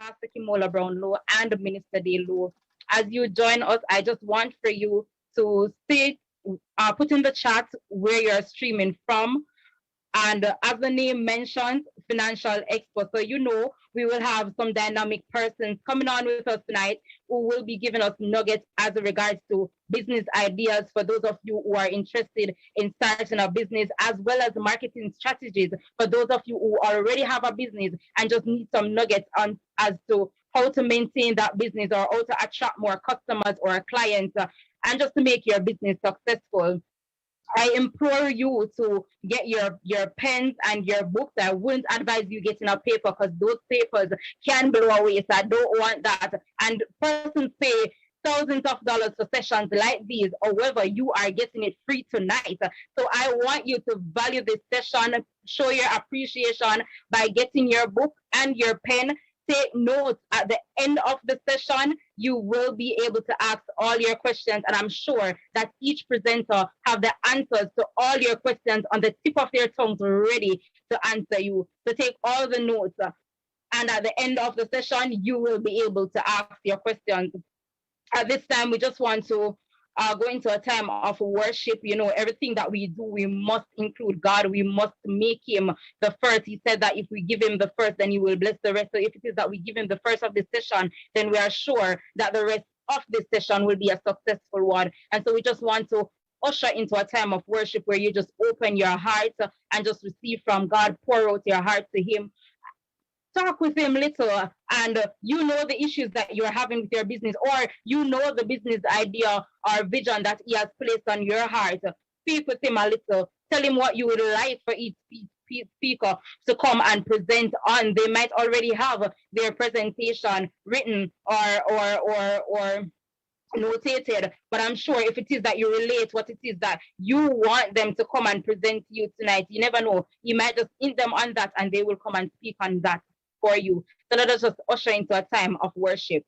Pastor Kimola Brownlow and Minister Delo. As you join us, I just want for you to put in the chat where you're streaming from. And as the name mentions, Financial Expo. So you know we will have some dynamic persons coming on with us tonight who will be giving us nuggets as regards to business ideas for those of you who are interested in starting a business, as well as marketing strategies for those of you who already have a business and just need some nuggets on as to how to maintain that business or how to attract more customers or clients and just to make your business successful. I implore you to get your pens and your books. I wouldn't advise you getting a paper because those papers can blow away. So I don't want that. And persons pay thousands of dollars for sessions like these. However, you are getting it free tonight. So I want you to value this session, show your appreciation by getting your book and your pen. Take notes. At the end of the session, you will be able to ask all your questions, and I'm sure that each presenter have the answers to all your questions on the tip of their tongues ready to answer you. So take all the notes, and at the end of the session, you will be able to ask your questions. At this time, we just want to go into a time of worship. You know, everything that we do, we must include God. We must make him the first. He said that if we give him the first, then he will bless the rest. So if it is that we give him the first of this session, then we are sure that the rest of this session will be a successful one. And so we just want to usher into a time of worship where you just open your heart and just receive from God, pour out your heart to him. Talk with him little, and you know the issues that you're having with your business, or you know the business idea or vision that he has placed on your heart. Speak with him a little. Tell him what you would like for each speaker to come and present on. They might already have their presentation written or notated, but I'm sure if it is that you relate what it is that you want them to come and present to you tonight, you never know. You might just hint them on that and they will come and speak on that for you. So let us just usher into a time of worship.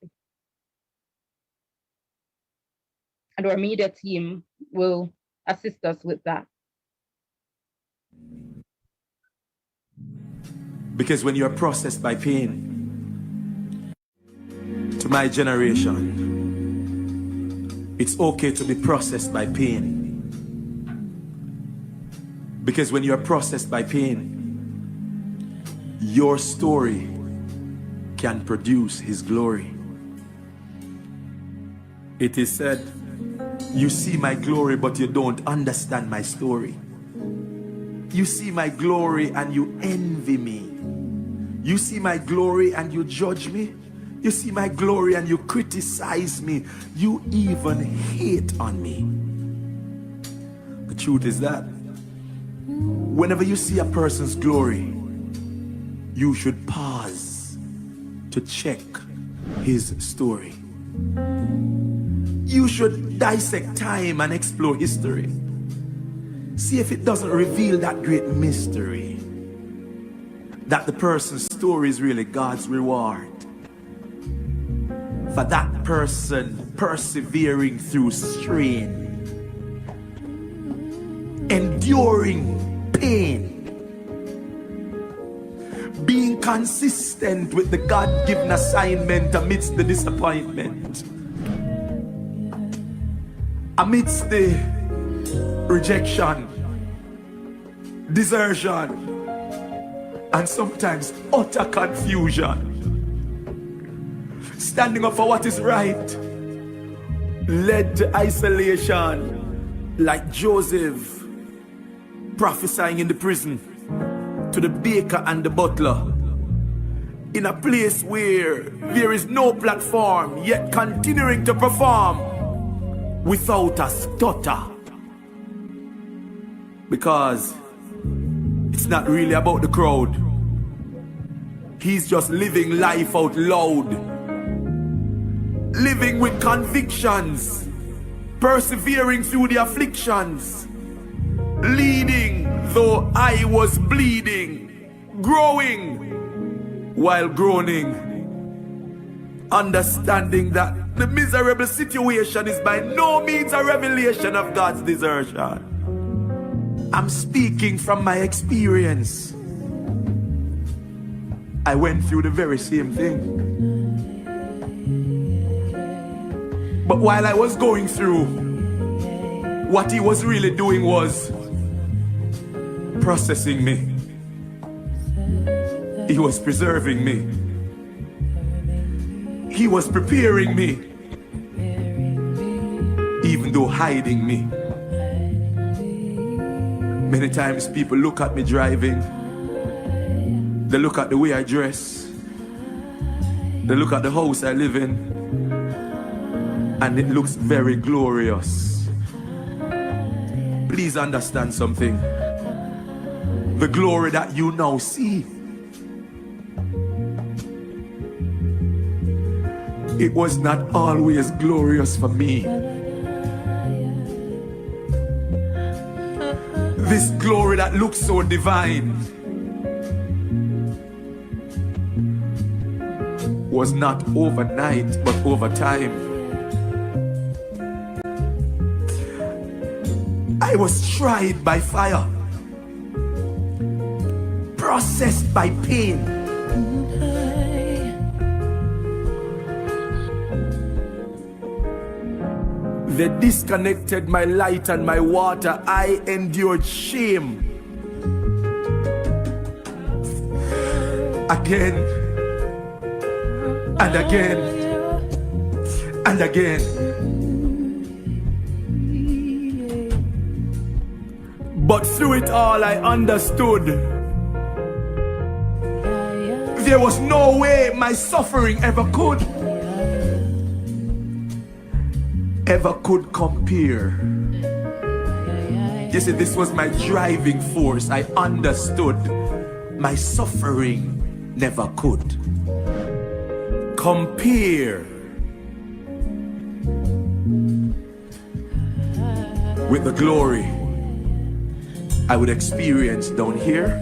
And our media team will assist us with that. Because when you are processed by pain, to my generation, it's okay to be processed by pain. Because when you are processed by pain, your story can produce his glory. It is said, you see my glory, but you don't understand my story. You see my glory and you envy me. You see my glory and you judge me. You see my glory and you criticize me. You even hate on me. The truth is that whenever you see a person's glory, you should pause to check his story. You should dissect time and explore history. See if it doesn't reveal that great mystery, that the person's story is really God's reward for that person persevering through strain, enduring pain, being consistent with the God-given assignment amidst the disappointment, amidst the rejection, desertion, and sometimes utter confusion. Standing up for what is right led to isolation, like Joseph prophesying in the prison to the baker and the butler, in a place where there is no platform, yet continuing to perform without a stutter. Because it's not really about the crowd. He's just living life out loud, living with convictions, persevering through the afflictions, leading though I was bleeding, growing while groaning, understanding that the miserable situation is by no means a revelation of God's desertion. I'm speaking from my experience. I went through the very same thing. But while I was going through, what he was really doing was processing me. He was preserving me. He was preparing me, even though hiding me. Many times people look at me driving, they look at the way I dress, they look at the house I live in, and it looks very glorious. Please understand something. The glory that you now see, it was not always glorious for me. This glory that looks so divine was not overnight, but over time. I was tried by fire, processed by pain. They disconnected my light and my water. I endured shame. Again and again and again. But through it all, I understood there was no way my suffering ever could compare. You see, this was my driving force. I understood my suffering never could compare with the glory I would experience down here.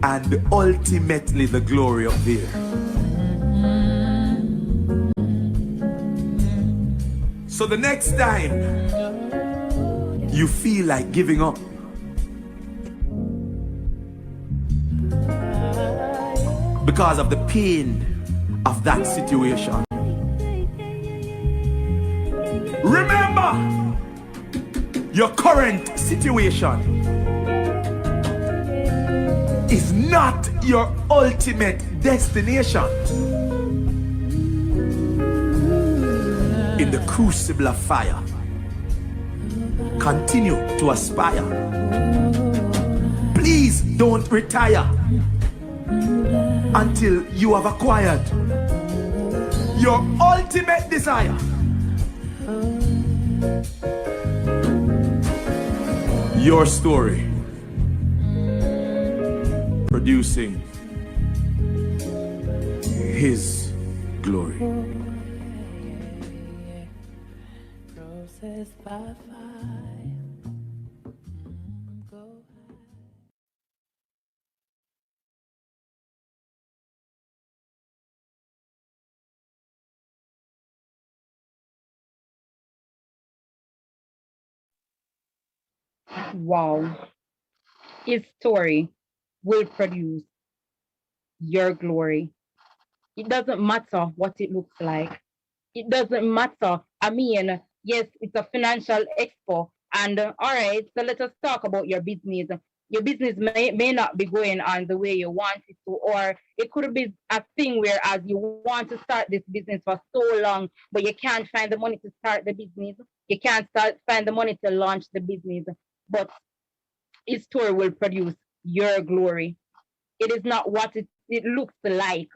And ultimately the glory up there. So the next time you feel like giving up, because of the pain of that situation, remember your current situation is not your ultimate destination. In the crucible of fire, continue to aspire. Please don't retire until you have acquired your ultimate desire. Your story producing His glory. Processed by fire. Wow. His story will produce your glory. It doesn't matter what it looks like. It doesn't matter. I mean, yes, it's a financial expo. And all right, so let us talk about your business. Your business may not be going on the way you want it to, or it could be a thing whereas you want to start this business for so long, but you can't find the money to start the business. You can't find the money to launch the business. But His story will produce your glory. It is not what it looks like,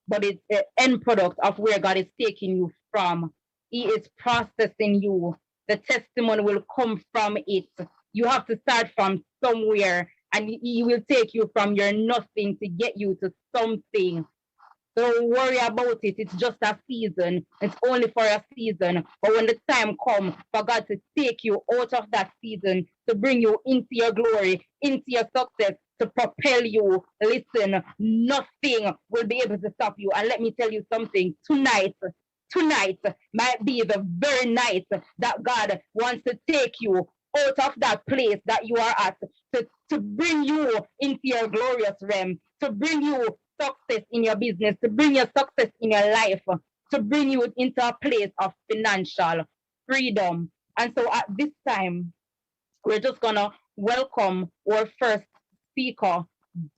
but it's the end product of where God is taking you from. He is processing you. The testimony will come from it. You have to start from somewhere, and He will take you from your nothing to get you to something. Don't worry about it. It's just a season. It's only for a season. But when the time comes for God to take you out of that season, to bring you into your glory, into your success, to propel you, listen, nothing will be able to stop you. And let me tell you something. Tonight might be the very night that God wants to take you out of that place that you are at, to bring you into your glorious realm, to bring you success in your business, to bring you success in your life, to bring you into a place of financial freedom. And so at this time, we're just gonna welcome our first speaker.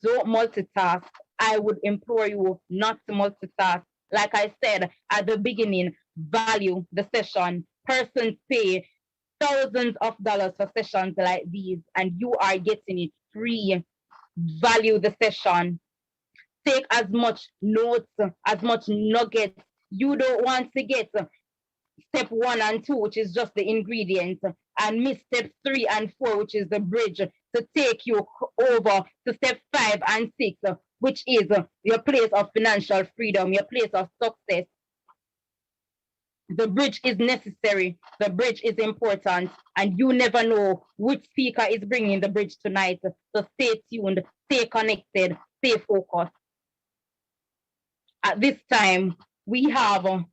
Don't multitask. I would implore you not to multitask. Like I said at the beginning, value the session. Persons pay thousands of dollars for sessions like these, and you are getting it free. Value the session. Take as much notes, as much nuggets. You don't want to get step 1 and 2, which is just the ingredients, and miss step 3 and 4, which is the bridge, to take you over to step 5 and 6, which is your place of financial freedom, your place of success. The bridge is necessary. The bridge is important, and you never know which speaker is bringing the bridge tonight. So stay tuned, stay connected, stay focused. At this time, we have our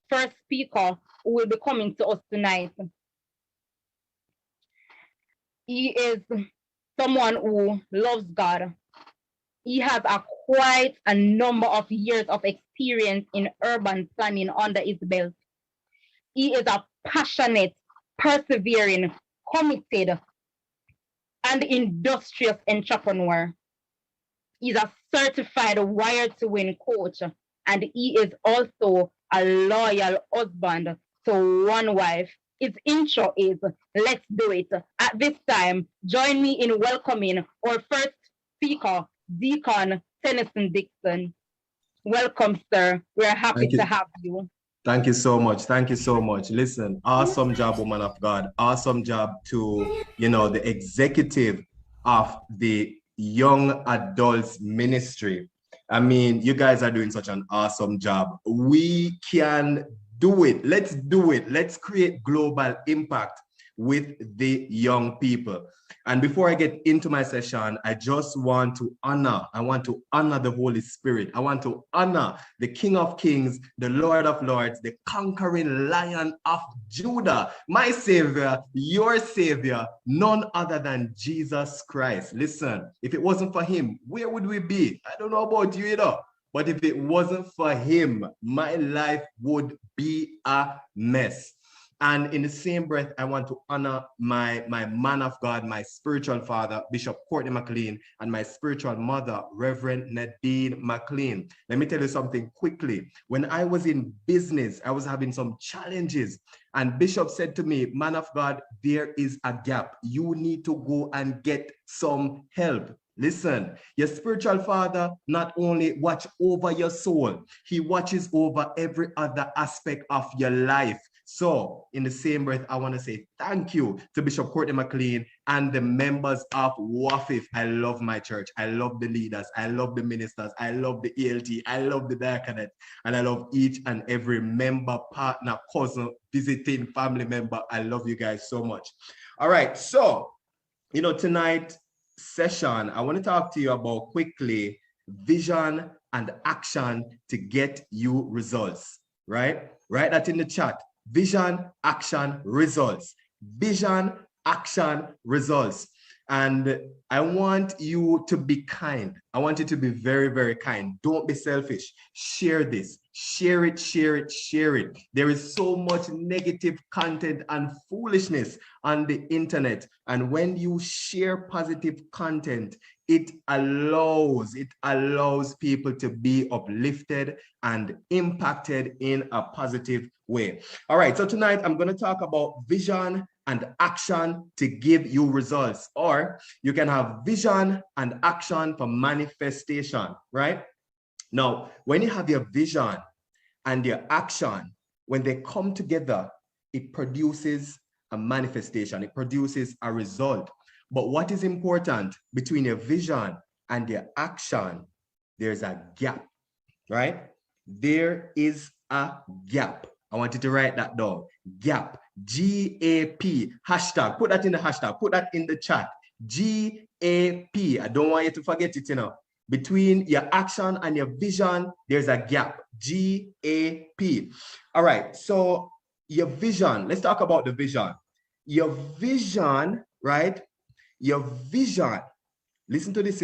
first speaker who will be coming to us tonight. He is someone who loves God. He has quite a number of years of experience in urban planning under his belt. He is a passionate, persevering, committed, and industrious entrepreneur. He's a certified Wired to Win coach, and he is also a loyal husband to one wife. His intro is, let's do it. At this time, join me in welcoming our first speaker, Deacon Tennyson Dixon. Welcome, sir. We're happy to have you. Thank you so much. Thank you so much. Listen, awesome job, woman of God. Awesome job to, the executive of the young adults ministry. I mean, you guys are doing such an awesome job. We can do it. Let's do it. Let's create global impact with the young people. And before I get into my session, I just want to honor the Holy Spirit. I want to honor the King of Kings, the Lord of Lords, the conquering Lion of Judah, my Savior, your Savior, none other than Jesus Christ. Listen, if it wasn't for him, where would we be? I don't know about you, but if it wasn't for him, my life would be a mess. And in the same breath, I want to honor my man of God, my spiritual father, Bishop Courtney McLean, and my spiritual mother, Reverend Nadine McLean. Let me tell you something quickly. When I was in business, I was having some challenges. And Bishop said to me, man of God, there is a gap. You need to go and get some help. Listen, your spiritual father not only watch over your soul, he watches over every other aspect of your life. So in the same breath, I want to say thank you to Bishop Courtney McLean and the members of WAFIF. I love my church. I love the leaders. I love the ministers. I love the ELT. I love the diaconate. And I love each and every member, partner, cousin, visiting family member. I love you guys so much. All right. So, tonight session, I want to talk to you about quickly vision and action to get you results, right? Write that in the chat. Vision, action, results. Vision, action, results. And I want you to be kind. I want you to be very, very kind. Don't be selfish. Share this. Share it, share it, share it. There is so much negative content and foolishness on the internet. And when you share positive content, it allows people to be uplifted and impacted in a positive way. All right, so tonight I'm going to talk about vision and action to give you results. Or you can have vision and action for manifestation, right? Now, when you have your vision and your action, when they come together, it produces a manifestation. It produces a result. But what is important between your vision and your action? There's a gap, right? There is a gap. I want you to write that down. Gap. G-A-P. Hashtag. Put that in the hashtag. Put that in the chat. G-A-P. I don't want you to forget it, Between your action and your vision, there's a gap. G-A-P. All right. So your vision. Let's talk about the vision. Your vision, right? Your vision, listen to this,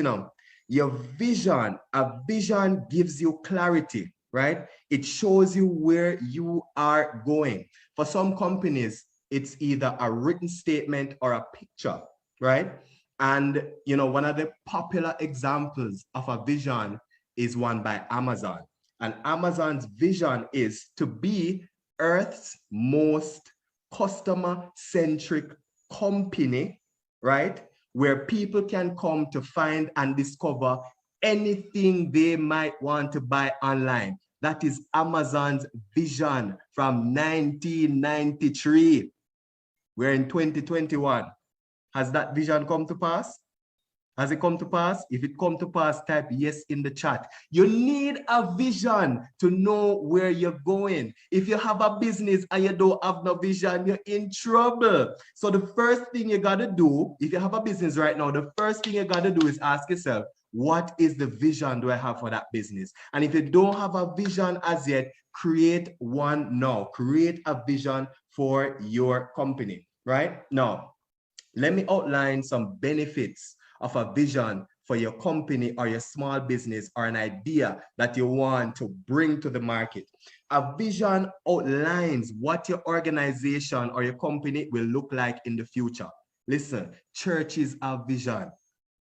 your vision, a vision gives you clarity, right? It shows you where you are going. For some companies, it's either a written statement or a picture, right? And, one of the popular examples of a vision is one by Amazon. And Amazon's vision is to be Earth's most customer-centric company, right? Where people can come to find and discover anything they might want to buy online. That is Amazon's vision from 1993. We're in 2021. Has that vision come to pass? Has it come to pass? If it come to pass, type yes in the chat. You need a vision to know where you're going. If you have a business and you don't have no vision, you're in trouble. So the first thing you got to do, if you have a business right now, the first thing you got to do is ask yourself, what is the vision do I have for that business? And if you don't have a vision as yet, create one now. Create a vision for your company, right? Now, let me outline some benefits of a vision for your company or your small business or an idea that you want to bring to the market. A vision outlines what your organization or your company will look like in the future. Listen, churches have vision,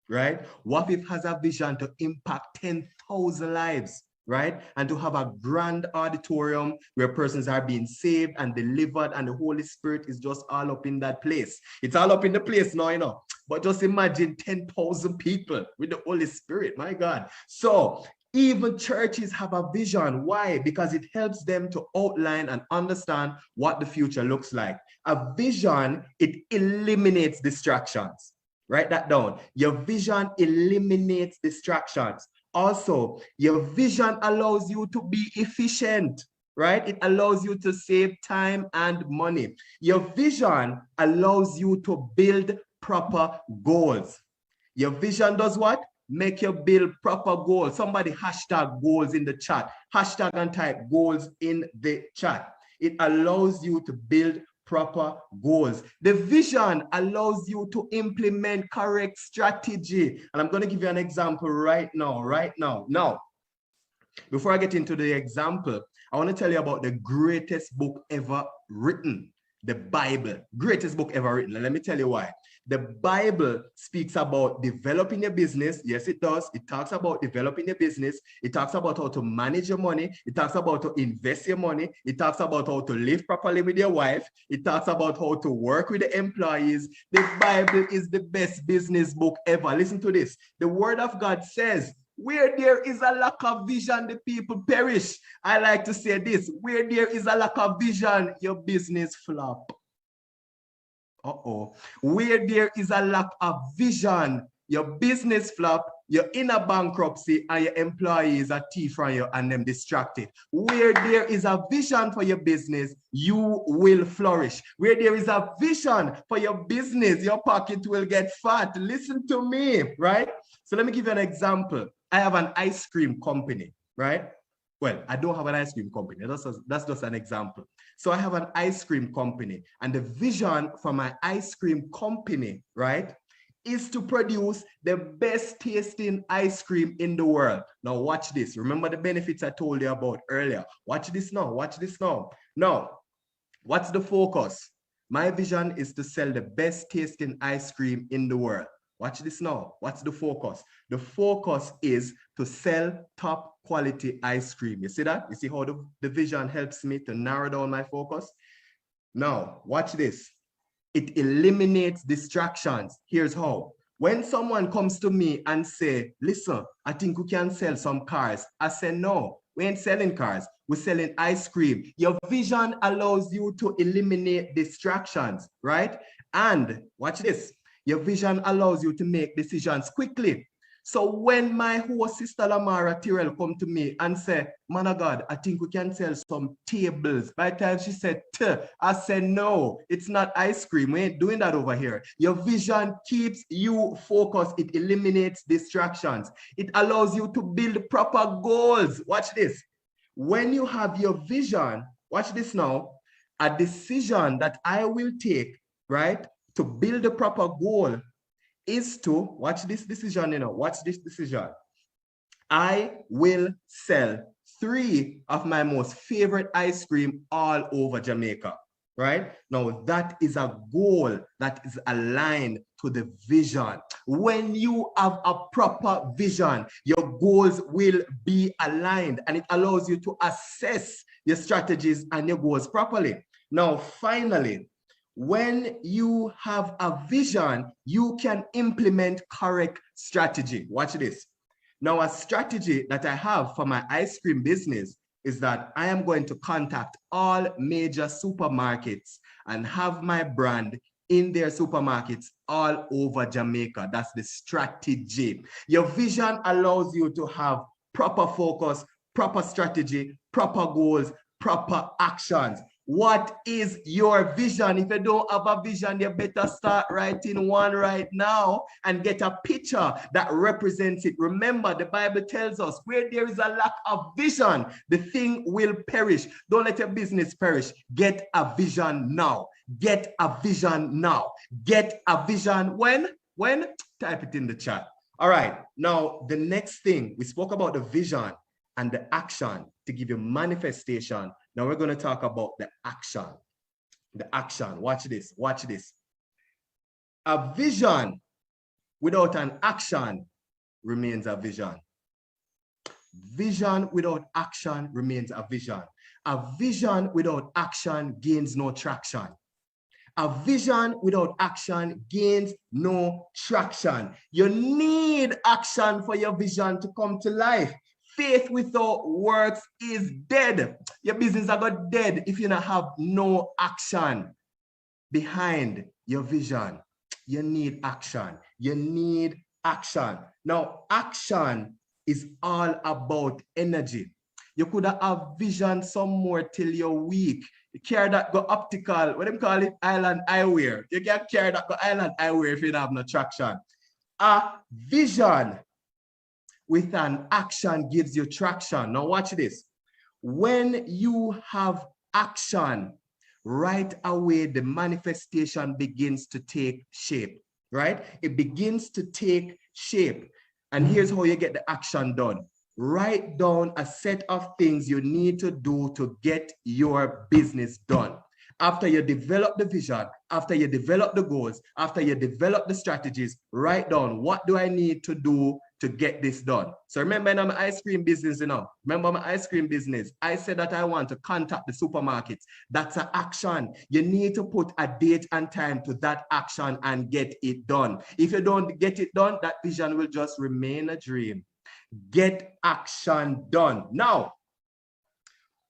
right? WAFIF has a vision to impact 10,000 lives, right? And to have a grand auditorium where persons are being saved and delivered and the Holy Spirit is just all up in that place. It's all up in the place now, but just imagine 10,000 people with the Holy Spirit, my God. So even churches have a vision. Why? Because it helps them to outline and understand what the future looks like. A vision, it eliminates distractions. Write that down. Your vision eliminates distractions. Also, your vision allows you to be efficient, right? It allows you to save time and money. Your vision allows you to build proper goals. Your vision does what? Make you build proper goals. Somebody hashtag goals in the chat. Hashtag and type goals in the chat. It allows you to build proper goals. The vision allows you to implement correct strategy. And I'm going to give you an example right now. Now, before I get into the example, I want to tell you about the greatest book ever written, the Bible. Greatest book ever written. And let me tell you why. The Bible speaks about developing your business. Yes, it does. It talks about developing your business. It talks about how to manage your money. It talks about how to invest your money. It talks about how to live properly with your wife. It talks about how to work with the employees. The Bible is the best business book ever. Listen to this. The Word of God says, where there is a lack of vision, the people perish. I like to say this, where there is a lack of vision, your business flop. Where there is a lack of vision, your business flop, you're in a bankruptcy, and your employees are thief from you and them distracted. Where there is a vision for your business, you will flourish. Where there is a vision for your business, your pocket will get fat. Listen to me, right? So let me give you an example. I have an ice cream company, right? Well, I don't have an ice cream company. That's just an example. So I have an ice cream company, and the vision for my ice cream company, right, is to produce the best tasting ice cream in the world. Now watch this. Remember the benefits I told you about earlier. Watch this now. Watch this now. Now, what's the focus? My vision is to sell the best tasting ice cream in the world. Watch this now. What's the focus? The focus is to sell top quality ice cream. You see that? You see how the vision helps me to narrow down my focus? Now, watch this. It eliminates distractions. Here's how. When someone comes to me and say, listen, I think we can sell some cars. I say, no, we ain't selling cars. We're selling ice cream. Your vision allows you to eliminate distractions, right? And watch this. Your vision allows you to make decisions quickly. So when my host, Sister Lamara Tyrell, come to me and say, man of God, I think we can sell some tables. By the time she said, I said, no, it's not ice cream. We ain't doing that over here. Your vision keeps you focused. It eliminates distractions. It allows you to build proper goals. Watch this. When you have your vision, watch this now, a decision that I will take right, to build a proper goal is to, watch this decision, watch this decision. I will sell 3 of my most favorite ice cream all over Jamaica, right? Now that is a goal that is aligned to the vision. When you have a proper vision, your goals will be aligned, and it allows you to assess your strategies and your goals properly. Now, finally, when you have a vision, you can implement correct strategy. Watch this. Now, a strategy that I have for my ice cream business is that I am going to contact all major supermarkets and have my brand in their supermarkets all over Jamaica. That's the strategy. Your vision allows you to have proper focus, proper strategy, proper goals, proper actions. What is your vision? If you don't have a vision, you better start writing one right now and get a picture that represents it. Remember, the Bible tells us where there is a lack of vision, the thing will perish. Don't let your business perish. Get a vision now. Get a vision now. Get a vision when? When? Type it in the chat. All right. Now, the next thing, we spoke about the vision and the action to give you manifestation. Now we're going to talk about the action. The action. Watch this. Watch this. A vision without an action remains a vision. Vision without action remains a vision. A vision without action gains no traction. A vision without action gains no traction. You need action for your vision to come to life. Faith without works is dead. Your business are got dead if you don't have no action behind your vision. You need action. You need action. Now, action is all about energy. You could have vision some more till you're weak. You carry that go optical, what do you call it? Island eyewear. You can't carry that go island eyewear if you don't have no traction. A vision with an action gives you traction. Now watch this. When you have action, right away the manifestation begins to take shape, right? It begins to take shape. And here's how you get the action done. Write down a set of things you need to do to get your business done. After you develop the vision, after you develop the goals, after you develop the strategies, write down, what do I need to do to get this done? So remember, in my ice cream business, remember my ice cream business, I said that I want to contact the supermarkets. That's an action. You need to put a date and time to that action and get it done. If you don't get it done, that vision will just remain a dream. Get action done. Now,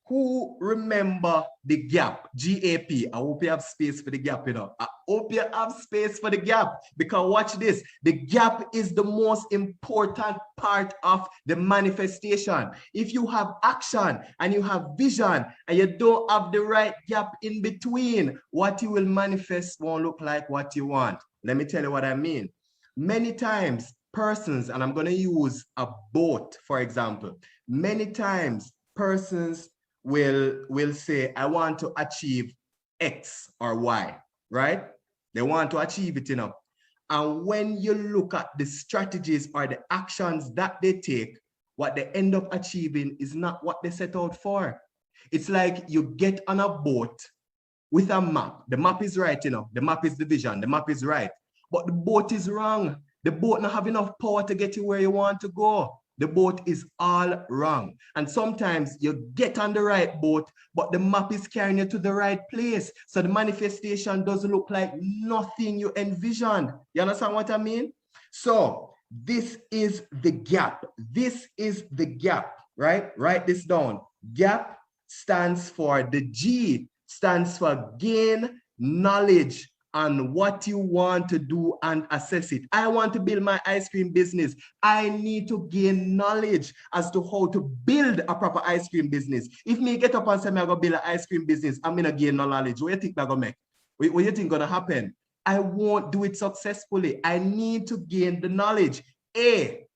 who remember the gap? GAP. I hope you have space for the gap, I hope you have space for the gap, because watch this. The gap is the most important part of the manifestation. If you have action and you have vision and you don't have the right gap in between, what you will manifest won't look like what you want. Let me tell you what I mean. Many times, persons, and I'm going to use a boat, for example. Many times, persons will say, I want to achieve X or Y, right? They want to achieve it, And when you look at the strategies or the actions that they take, what they end up achieving is not what they set out for. It's like you get on a boat with a map. The map is right, The map is the vision. The map is right. But the boat is wrong. The boat not have enough power to get you where you want to go. The boat is all wrong. And sometimes you get on the right boat, but the map is carrying you to the right place. So the manifestation doesn't look like nothing you envisioned. You understand what I mean? So this is the gap. This is the gap, right? Write this down. Gap stands for, the G stands for gain knowledge on what you want to do and assess it. I want to build my ice cream business. I need to gain knowledge as to how to build a proper ice cream business. If me get up and say, I'm going to build an ice cream business, I'm going to gain knowledge. What do you think I'm going to make? What do you think going to happen? I won't do it successfully. I need to gain the knowledge. A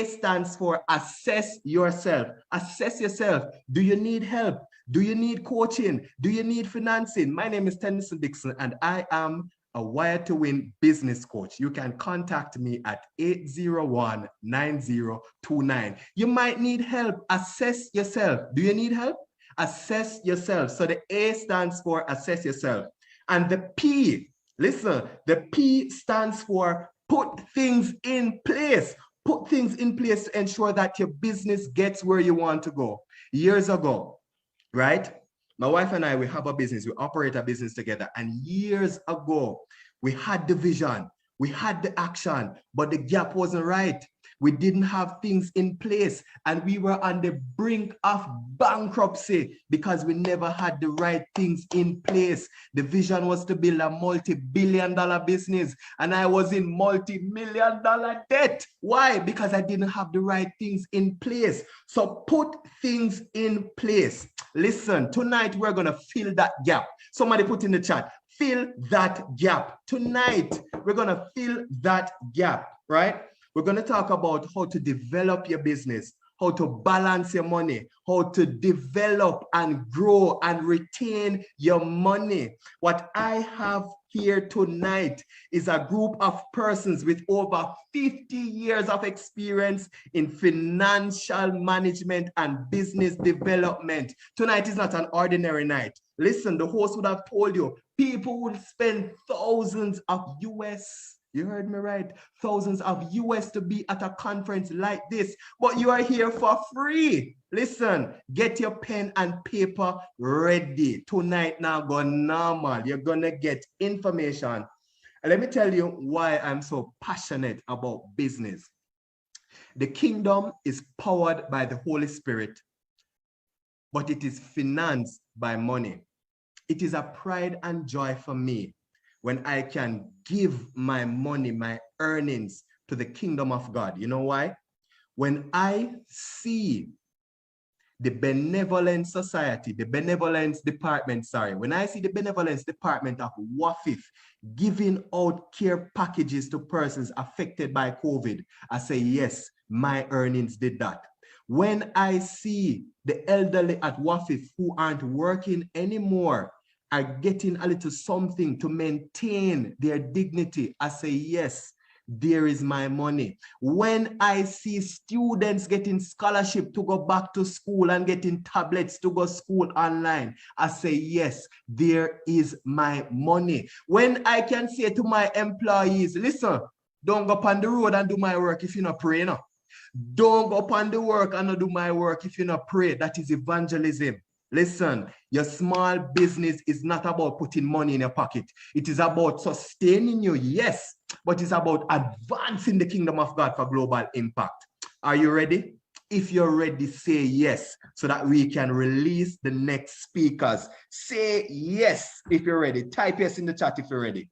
stands for assess yourself. Assess yourself. Do you need help? Do you need coaching? Do you need financing? My name is Tennyson Dixon, and I am a Wire to Win business coach, you can contact me at 801-9029. You might need help. Assess yourself. Do you need help? Assess yourself. So the A stands for assess yourself. And the P, listen, the P stands for put things in place. Put things in place to ensure that your business gets where you want to go. Years ago, right? My wife and I, we have a business, we operate a business together. And years ago, we had the vision, we had the action, but the gap wasn't right. We didn't have things in place and we were on the brink of bankruptcy because we never had the right things in place. The vision was to build a multi-billion-dollar business and I was in multi-million-dollar debt. Why? Because I didn't have the right things in place. So put things in place. Listen, tonight we're going to fill that gap. Somebody put in the chat, fill that gap. Tonight we're going to fill that gap, right? We're going to talk about how to develop your business, how to balance your money, how to develop and grow and retain your money. What I have here tonight is a group of persons with over 50 years of experience in financial management and business development. Tonight is not an ordinary night. Listen, the host would have told you, people would spend thousands of US. You heard me right. Thousands of US to be at a conference like this, but you are here for free. Listen, get your pen and paper ready. Tonight now go normal. You're gonna get information. And let me tell you why I'm so passionate about business. The kingdom is powered by the Holy Spirit, but it is financed by money. It is a pride and joy for me when I can give my money, my earnings to the kingdom of God. You know why? When I see the benevolent society, the benevolence department, when I see the benevolence department of WAFIF giving out care packages to persons affected by COVID, I say, yes, my earnings did that. When I see the elderly at WAFIF who aren't working anymore are getting a little something to maintain their dignity, I say, yes, there is my money. When I see students getting scholarship to go back to school and getting tablets to go school online, I say, yes, there is my money. When I can say to my employees, listen, don't go up on the road and do my work if you're not praying. No. Don't go up on the work and not do my work if you're not pray. That is evangelism. Listen, your small business is not about putting money in your pocket. It is about sustaining you, yes, but it's about advancing the kingdom of God for global impact. Are you ready? If you're ready, say yes, so that we can release the next speakers. Say yes if you're ready. Type yes in the chat if you're ready.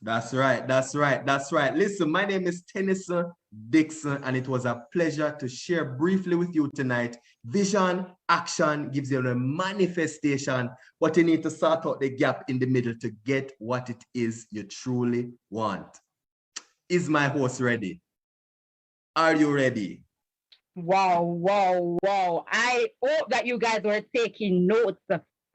That's right, that's right, that's right. Listen, my name is Tennyson, Dixon, and it was a pleasure to share briefly with you tonight. Vision, action gives you a manifestation, but you need to sort out the gap in the middle to get what it is you truly want. Is my host ready? Are you ready? Wow, wow, wow. I hope that you guys were taking notes.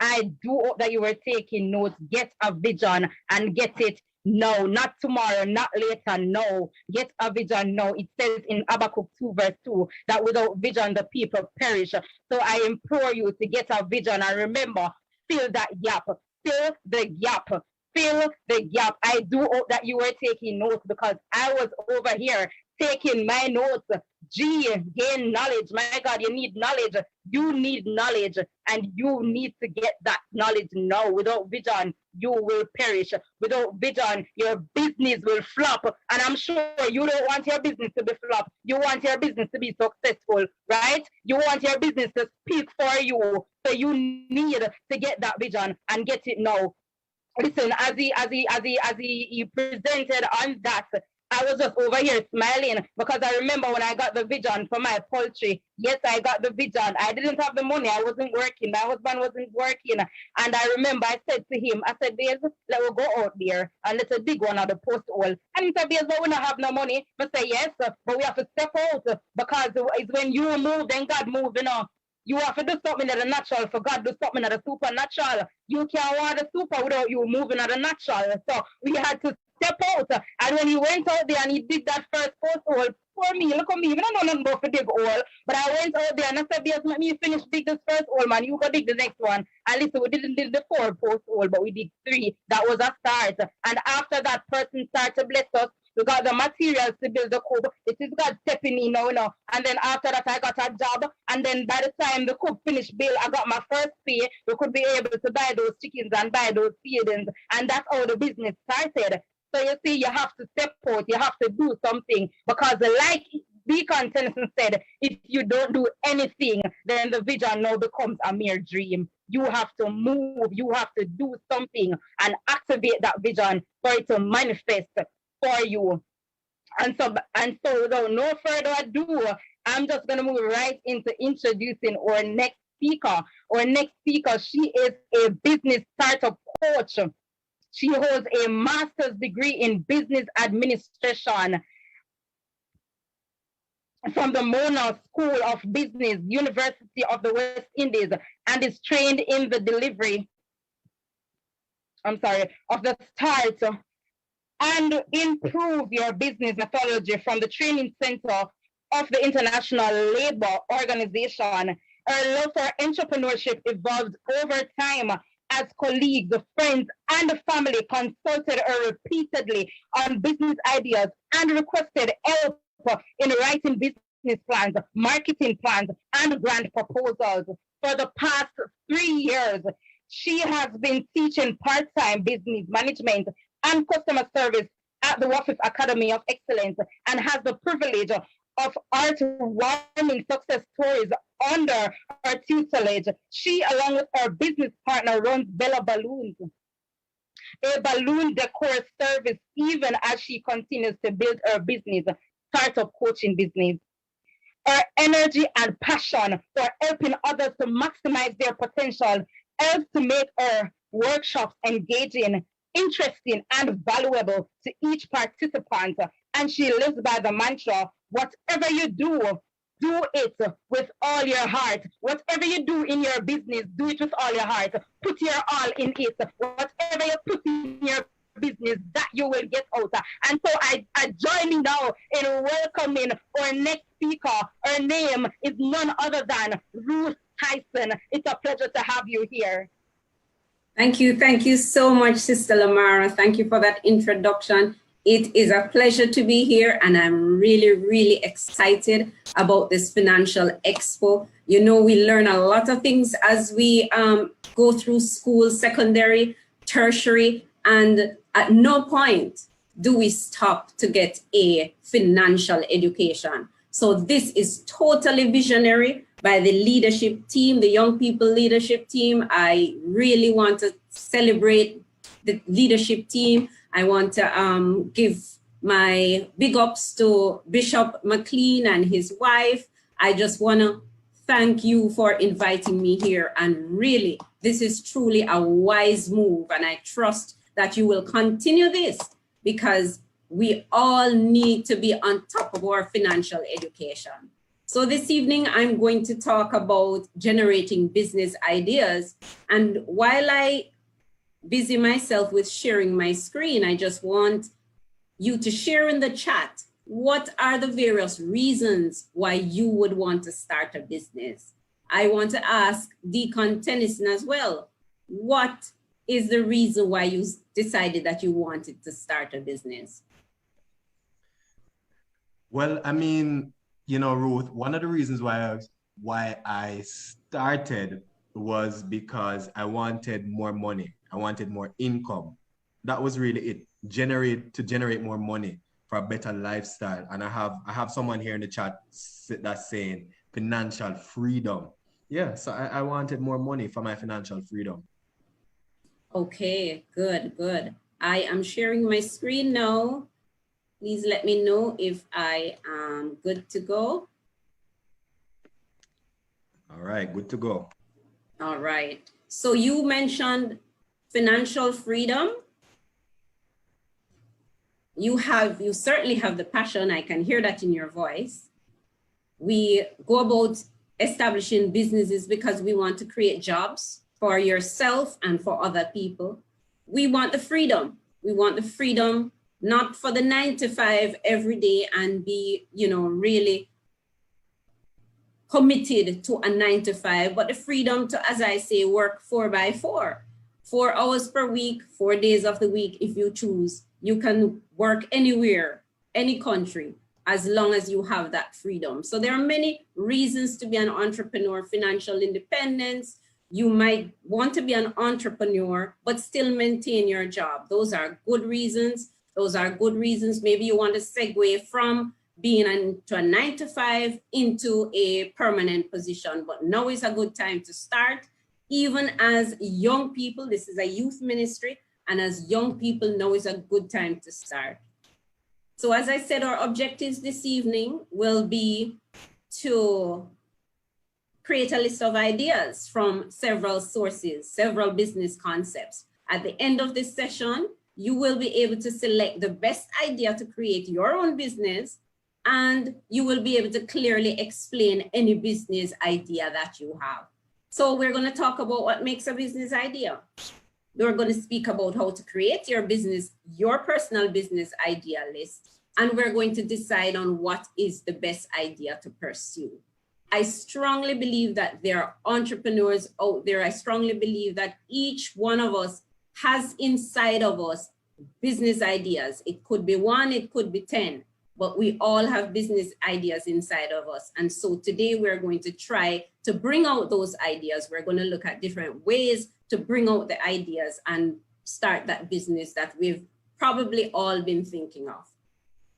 I do hope that you were taking notes. Get a vision and get it now, not tomorrow, not later, no. Get a vision now. It says in Habakkuk 2 verse 2 that without vision the people perish. So I implore you to get a vision and remember, fill that gap, fill the gap, fill the gap. I do hope that you were taking notes because I was over here taking my notes. Gain knowledge. My God, you need knowledge. You need knowledge and you need to get that knowledge now. Without vision, you will perish. Without vision, your business will flop. And I'm sure you don't want your business to be flop. You want your business to be successful, right? You want your business to speak for you. So you need to get that vision and get it now. Listen, as he presented on that, I was just over here smiling because I remember when I got the vision for my poultry. Yes, I got the vision. I didn't have the money. I wasn't working. My husband wasn't working. And I remember I said to him, I said, Babe, let's go out there and let's dig one of the post hole. And he said, Babe, but we don't have no money. I say, yes, but we have to step out because it's when you move, then God moves, you know. You have to do something that is natural for God, do something that is supernatural. You can't want the super without you moving at the natural. So we had to step out. And when he went out there and he dig that first post hole, for me, look at me, I don't know nothing about to dig hole, but I went out there and I said, yes, let me finish dig this first hole, man. You go dig the next one. And listen, we didn't dig the 4 post hole, but we did 3. That was a start. And after that person started to bless us, we got the materials to build the coop. It is God stepping in now, you know. And then after that, I got a job. And then by the time the coop finished bill, I got my first pay. We could be able to buy those chickens and buy those feedings. And that's how the business started. So you see, you have to step out. You have to do something. Because like Deacon Tennyson said, if you don't do anything, then the vision now becomes a mere dream. You have to move. You have to do something and activate that vision for it to manifest for you. And so without no further ado, I'm just going to move right into introducing our next speaker. Our next speaker, she is a business startup coach. She holds a master's degree in business administration from the Mona School of Business, University of the West Indies, and is trained in the delivery, of the start and improve your business methodology from the training center of the International Labour Organization. Her love for entrepreneurship evolved over time as colleagues, friends, and family consulted her repeatedly on business ideas and requested help in writing business plans, marketing plans, and grant proposals. For the past 3 years, she has been teaching part-time business management and customer service at the WAFIF Academy of Excellence and has the privilege of heartwarming success stories under her tutelage. She, along with her business partner, runs Bella Balloons, a balloon decor service, even as she continues to build her business, startup coaching business. Her energy and passion for helping others to maximize their potential helps to make her workshops engaging, interesting, and valuable to each participant. And she lives by the mantra, whatever you do, do it with all your heart. Whatever you do in your business, do it with all your heart. Put your all in it. Whatever you put in your business, that you will get out. And so I join you now in welcoming our next speaker. Her name is none other than Ruth Tyson. It's a pleasure to have you here. Thank you. Thank you so much, Sister Lamara. Thank you for that introduction. It is a pleasure to be here, and I'm really, really excited about this financial expo. You know, we learn a lot of things as we go through school, secondary, tertiary, and at no point do we stop to get a financial education. So this is totally visionary by the leadership team, the young people leadership team. I really want to celebrate the leadership team. I want to give my big ups to Bishop McLean and his wife. I just want to thank you for inviting me here. And really, this is truly a wise move. And I trust that you will continue this because we all need to be on top of our financial education. So this evening, I'm going to talk about generating business ideas. And while I busy myself with sharing my screen, I just want you to share in the chat, what are the various reasons why you would want to start a business? I want to ask Deacon Tennyson as well, what is the reason why you decided that you wanted to start a business? Well, I mean, you know, Ruth, one of the reasons why I started was because I wanted more money. I wanted more income. That was really it. Generate more money for a better lifestyle. And I have someone here in the chat that's saying financial freedom. Yeah, so I wanted more money for my financial freedom. Okay, good, good. I am sharing my screen now. Please let me know if I am good to go. All right, good to go. All right. So you mentioned financial freedom. You certainly have the passion. I can hear that in your voice. We go about establishing businesses because we want to create jobs for yourself and for other people. We want the freedom. We want the freedom not for the 9 to 5 every day and be, really committed to a 9 to 5, but the freedom to, as I say, work 4 by 4, 4 hours per week, 4 days of the week. If you choose, you can work anywhere, any country, as long as you have that freedom. So there are many reasons to be an entrepreneur: financial independence. You might want to be an entrepreneur, but still maintain your job. Those are good reasons. Those are good reasons. Maybe you want to segue from being into a 9 to 5 into a permanent position, but now is a good time to start. Even as young people, this is a youth ministry, and as young people, now is a good time to start. So as I said, our objectives this evening will be to create a list of ideas from several sources, several business concepts. At the end of this session, you will be able to select the best idea to create your own business, and you will be able to clearly explain any business idea that you have. So we're going to talk about what makes a business idea. We're going to speak about how to create your business, your personal business idea list, and we're going to decide on what is the best idea to pursue. I strongly believe that there are entrepreneurs out there. I strongly believe that each one of us has inside of us business ideas. It could be 1, it could be 10, but we all have business ideas inside of us. And so today we're going to try to bring out those ideas. We're going to look at different ways to bring out the ideas and start that business that we've probably all been thinking of.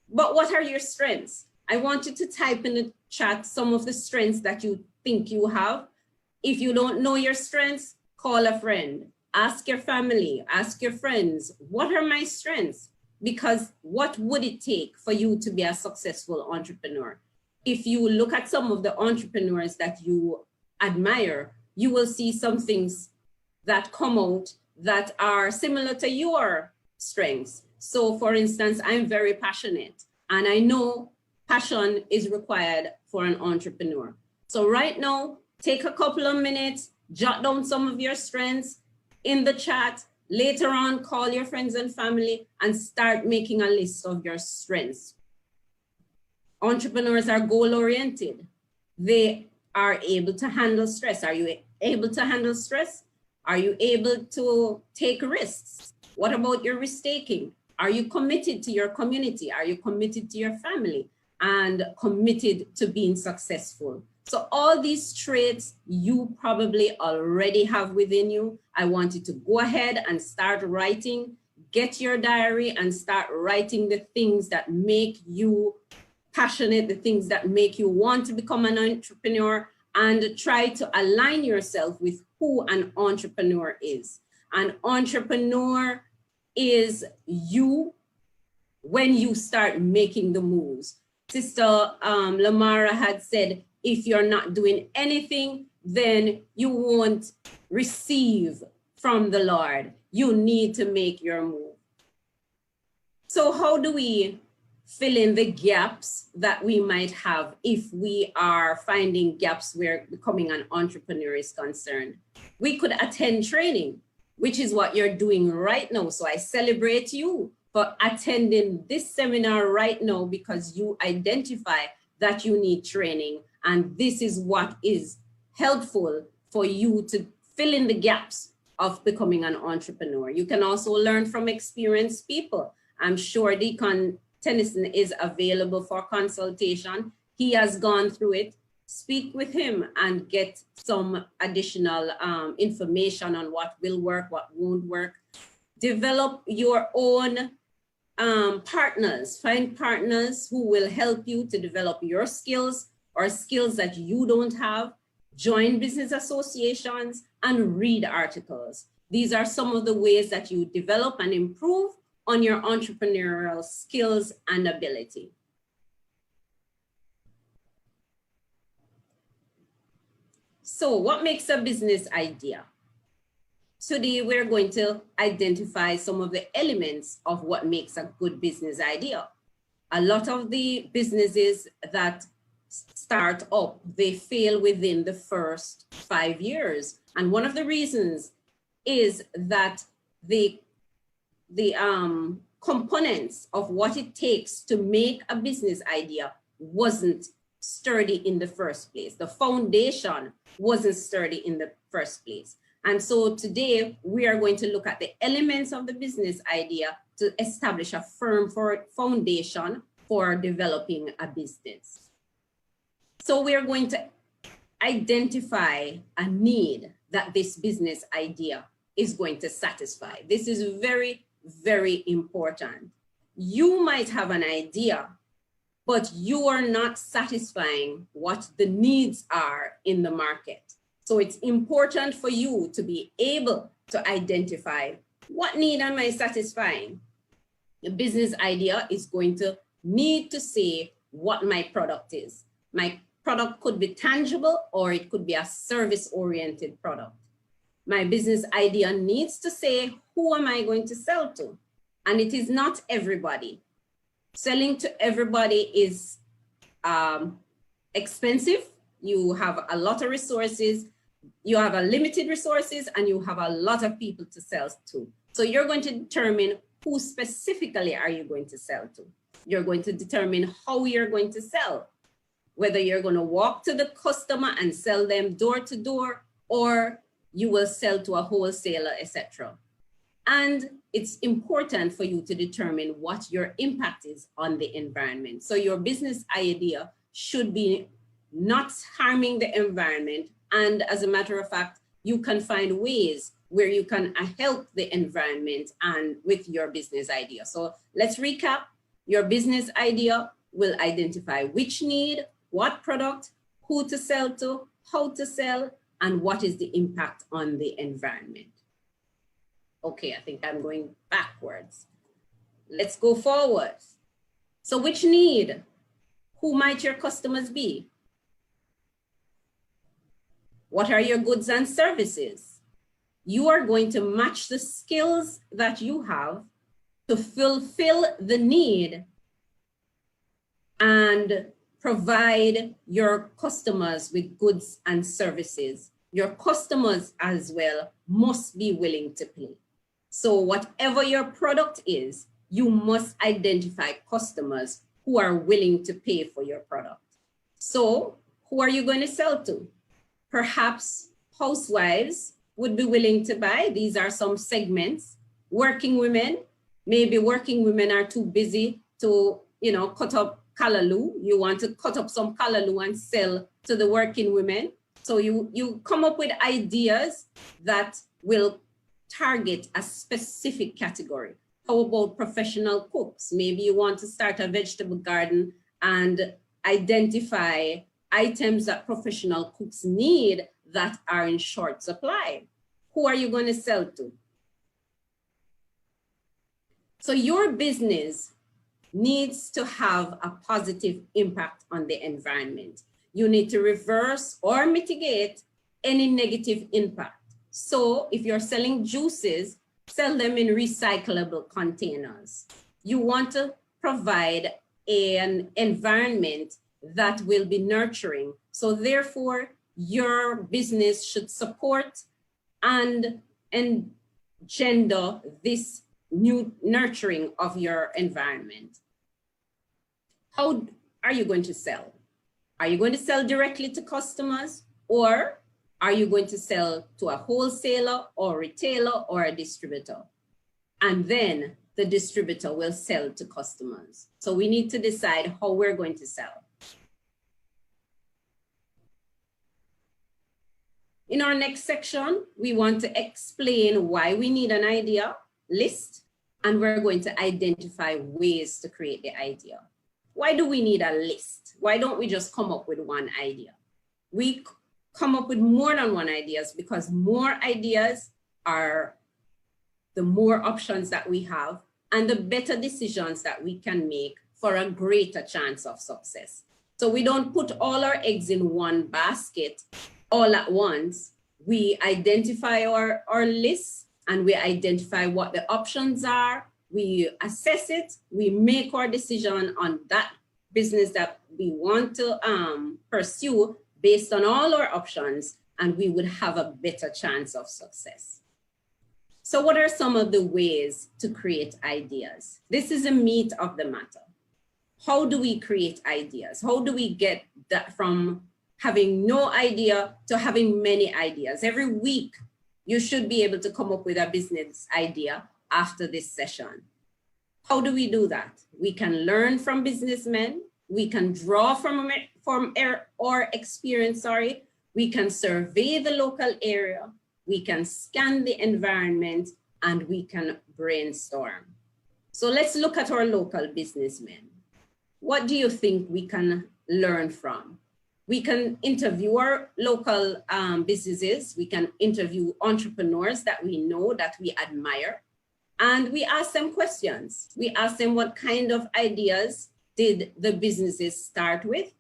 But what are your strengths? I want you to type in the chat some of the strengths that you think you have. If you don't know your strengths, call a friend, ask your family, ask your friends, what are my strengths? Because what would it take for you to be a successful entrepreneur? If you look at some of the entrepreneurs that you admire, you will see some things that come out that are similar to your strengths. So for instance, I'm very passionate, and I know passion is required for an entrepreneur. So right now, take a couple of minutes, jot down some of your strengths in the chat. Later on, call your friends and family and start making a list of your strengths. Entrepreneurs are goal-oriented. They are able to handle stress. Are you able to handle stress? Are you able to take risks? What about your risk-taking? Are you committed to your community? Are you committed to your family and committed to being successful? So all these traits you probably already have within you. I want you to go ahead and start writing. Get your diary and start writing the things that make you passionate, the things that make you want to become an entrepreneur, and try to align yourself with who an entrepreneur is. An entrepreneur is you when you start making the moves. Sister Lamara had said, if you're not doing anything, then you won't receive from the Lord. You need to make your move. So how do we fill in the gaps that we might have if we are finding gaps where becoming an entrepreneur is concerned? We could attend training, which is what you're doing right now. So I celebrate you for attending this seminar right now because you identify that you need training. And this is what is helpful for you to fill in the gaps of becoming an entrepreneur. You can also learn from experienced people. I'm sure Deacon Tennyson is available for consultation. He has gone through it. Speak with him and get some additional information on what will work, what won't work. Develop your own partners. Find partners who will help you to develop your skills or skills that you don't have. Join business associations and read articles. These are some of the ways that you develop and improve on your entrepreneurial skills and ability. So what makes a business idea? Today, we're going to identify some of the elements of what makes a good business idea. A lot of the businesses that start up, they fail within the first 5 years. And one of the reasons is that the components of what it takes to make a business idea wasn't sturdy in the first place. The foundation wasn't sturdy in the first place. And so today we are going to look at the elements of the business idea to establish a firm foundation for developing a business. So we are going to identify a need that this business idea is going to satisfy. This is very, very important. You might have an idea, but you are not satisfying what the needs are in the market. So it's important for you to be able to identify what need am I satisfying. The business idea is going to need to say what my product is. My product could be tangible or it could be a service-oriented product. My business idea needs to say, who am I going to sell to? And it is not everybody. Selling to everybody is expensive. You have a lot of resources. You have a limited resources and you have a lot of people to sell to. So you're going to determine who specifically are you going to sell to. You're going to determine how you're going to sell, whether you're going to walk to the customer and sell them door to door, or you will sell to a wholesaler, etc. And it's important for you to determine what your impact is on the environment. So your business idea should be not harming the environment. And as a matter of fact, you can find ways where you can help the environment and with your business idea. So let's recap. Your business idea will identify which need, what product, who to sell to, how to sell, and what is the impact on the environment. Okay, I think I'm going backwards. Let's go forward. So which need? Who might your customers be? What are your goods and services? You are going to match the skills that you have to fulfill the need and provide your customers with goods and services. Your customers as well must be willing to pay. So whatever your product is, you must identify customers who are willing to pay for your product. So who are you going to sell to? Perhaps housewives would be willing to buy. These are some segments. Working women, maybe working women are too busy to, cut up callaloo. You want to cut up some callaloo and sell to the working women. So you come up with ideas that will target a specific category. How about professional cooks? Maybe you want to start a vegetable garden and identify items that professional cooks need that are in short supply. Who are you going to sell to? So your business needs to have a positive impact on the environment. You need to reverse or mitigate any negative impact. So if you're selling juices, sell them in recyclable containers. You want to provide an environment that will be nurturing. So therefore, your business should support and engender this new nurturing of your environment. How are you going to sell? Are you going to sell directly to customers, or are you going to sell to a wholesaler or retailer or a distributor? And then the distributor will sell to customers. So we need to decide how we're going to sell. In our next section, we want to explain why we need an idea list, and we're going to identify ways to create the idea. Why do we need a list? Why don't we just come up with one idea? We come up with more than one ideas because more ideas are the more options that we have and the better decisions that we can make for a greater chance of success. So we don't put all our eggs in one basket all at once. We identify our list and we identify what the options are. We assess it, we make our decision on that business that we want to pursue based on all our options, and we would have a better chance of success. So what are some of the ways to create ideas? This is the meat of the matter. How do we create ideas? How do we get that from having no idea to having many ideas? Every week, you should be able to come up with a business idea after this session. How do we do that? We can learn from businessmen. We can draw from our experience, We can survey the local area. We can scan the environment, and we can brainstorm. So let's look at our local businessmen. What do you think we can learn from? We can interview our local businesses. We can interview entrepreneurs that we know, that we admire, and we ask them questions. We ask them what kind of ideas did the businesses start with.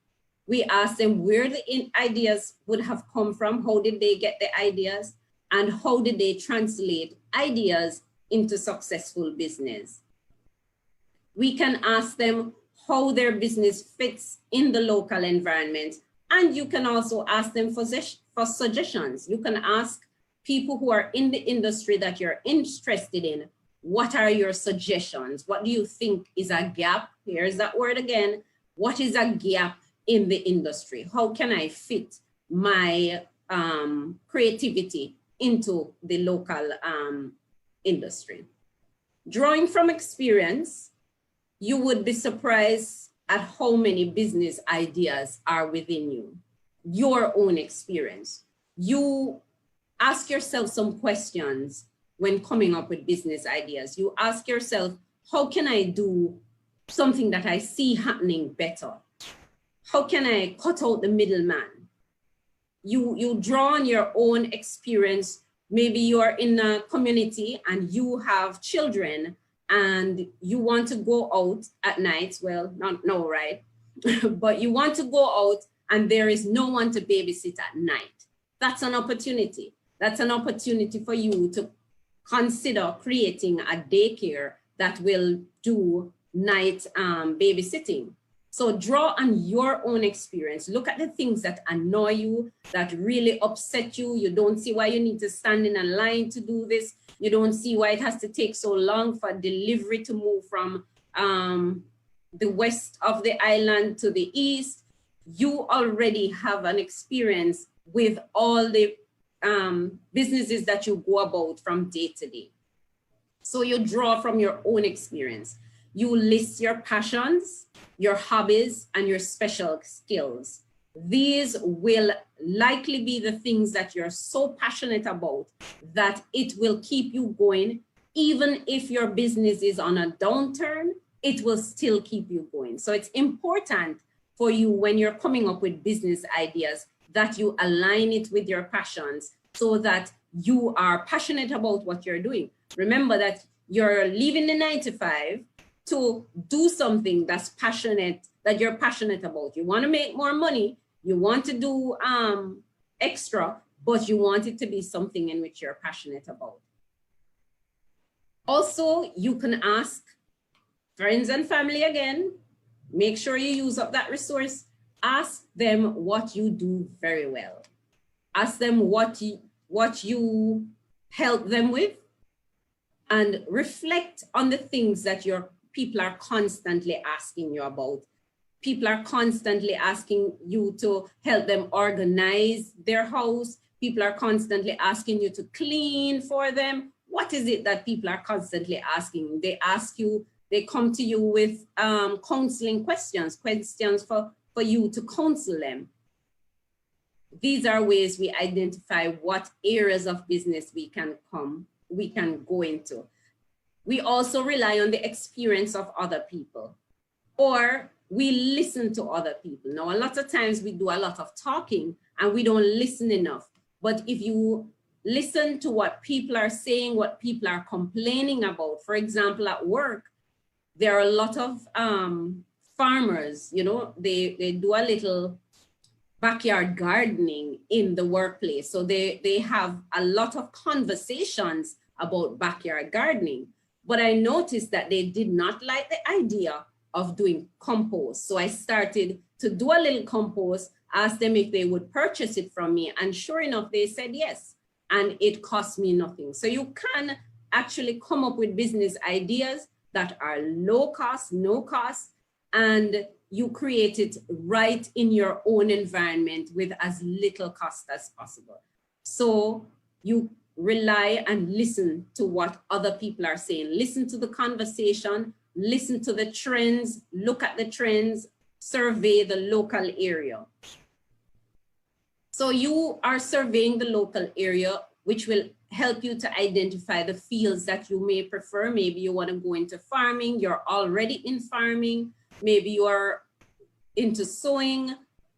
We ask them where the ideas would have come from, how did they get the ideas, and how did they translate ideas into successful business. We can ask them how their business fits in the local environment, and you can also ask them for suggestions. You can ask people who are in the industry that you're interested in, what are your suggestions? What do you think is a gap? Here's that word again. What is a gap in the industry? How can I fit my creativity into the local industry? Drawing from experience, you would be surprised at how many business ideas are within you, your own experience. You ask yourself some questions when coming up with business ideas. You ask yourself, how can I do something that I see happening better? How can I cut out the middleman? You draw on your own experience. Maybe you are in a community and you have children and you want to go out at night. Well, not no, right? But you want to go out and there is no one to babysit at night. That's an opportunity. That's an opportunity for you to consider creating a daycare that will do night babysitting. So draw on your own experience. Look at the things that annoy you, that really upset you. You don't see why you need to stand in a line to do this. You don't see why it has to take so long for delivery to move from the west of the island to the east. You already have an experience with all the businesses that you go about from day to day. So you draw from your own experience. You list your passions, your hobbies, and your special skills. These will likely be the things that you're so passionate about that it will keep you going. Even if your business is on a downturn, it will still keep you going. So it's important for you when you're coming up with business ideas that you align it with your passions so that you are passionate about what you're doing. Remember that you're leaving the 9 to 5 to do something that's passionate, that you're passionate about. You want to make more money, you want to do extra, but you want it to be something in which you're passionate about. Also, you can ask friends and family again, make sure you use up that resource. Ask them what you do very well. Ask them what you help them with, and reflect on the things that your people are constantly asking you about. People are constantly asking you to help them organize their house. People are constantly asking you to clean for them. What is it that people are constantly asking? They ask you, they come to you with counseling questions for you to counsel them. These are ways we identify what areas of business we can go into. We also rely on the experience of other people, or we listen to other people. Now, a lot of times we do a lot of talking and we don't listen enough. But if you listen to what people are saying, what people are complaining about, for example, at work, there are a lot of farmers, you know, they do a little backyard gardening in the workplace. So they have a lot of conversations about backyard gardening. But I noticed that they did not like the idea of doing compost. So I started to do a little compost, asked them if they would purchase it from me. And sure enough, they said yes. And it cost me nothing. So you can actually come up with business ideas that are low cost, no cost, and you create it right in your own environment with as little cost as possible. So you rely and listen to what other people are saying. Listen to the conversation, listen to the trends, look at the trends, survey the local area. So you are surveying the local area, which will help you to identify the fields that you may prefer. Maybe you want to go into farming, you're already in farming. Maybe you are into sewing,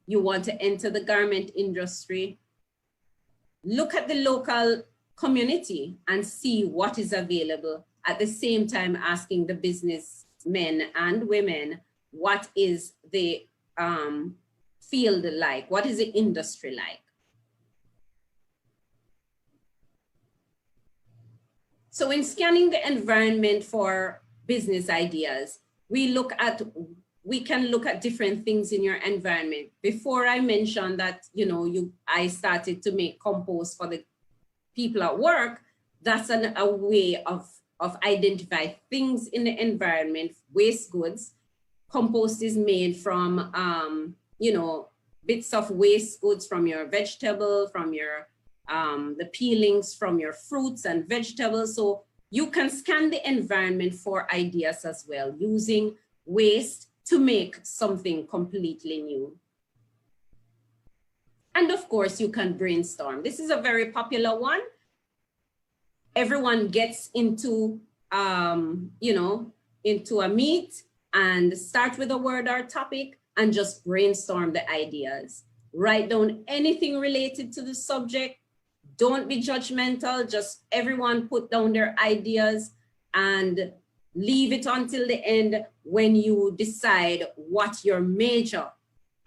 you want to enter the garment industry. Look at the local community and see what is available. At the same time, asking the businessmen and women, what is the field like? What is the industry like? So in scanning the environment for business ideas, we can look at different things in your environment. Before I mentioned that, I started to make compost for the people at work, that's a way of identify things in the environment, waste goods. Compost is made from, bits of waste goods from your vegetable, from your, the peelings from your fruits and vegetables. So you can scan the environment for ideas as well, using waste to make something completely new. And of course, you can brainstorm. This is a very popular one. Everyone gets into, into a meet and start with a word or topic and just brainstorm the ideas. Write down anything related to the subject. Don't be judgmental, just everyone put down their ideas and leave it until the end when you decide what your major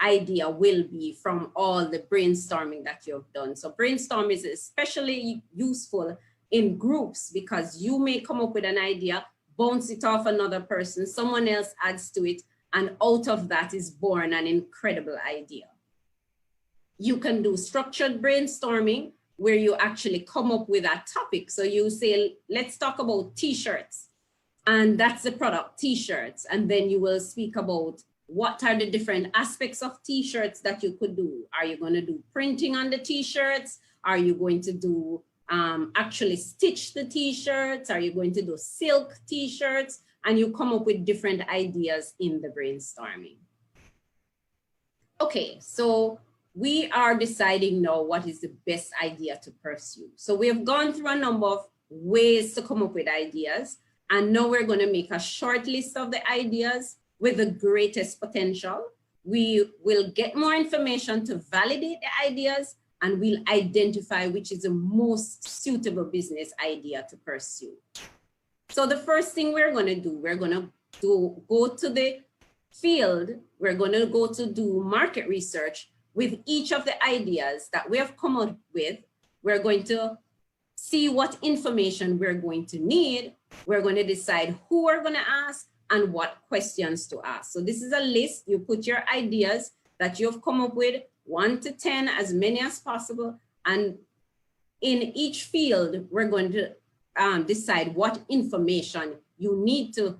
idea will be from all the brainstorming that you've done. So brainstorm is especially useful in groups because you may come up with an idea, bounce it off another person, someone else adds to it, and out of that is born an incredible idea. You can do structured brainstorming where you actually come up with a topic. So you say, let's talk about t-shirts. And that's the product, t-shirts. And then you will speak about what are the different aspects of t-shirts that you could do. Are you going to do printing on the t-shirts? Are you going to do actually stitch the t-shirts? Are you going to do silk t-shirts? And you come up with different ideas in the brainstorming. Okay, so we are deciding now what is the best idea to pursue. So we have gone through a number of ways to come up with ideas. And now we're going to make a short list of the ideas with the greatest potential. We will get more information to validate the ideas, and we'll identify which is the most suitable business idea to pursue. So the first thing we're going to do, we're going to go to the field. We're going to go to do market research with each of the ideas that we have come up with. We're going to see what information we're going to need. We're going to decide who we're going to ask and what questions to ask. So this is a list. You put your ideas that you've come up with, 1 to 10, as many as possible. And in each field, we're going to decide what information you need to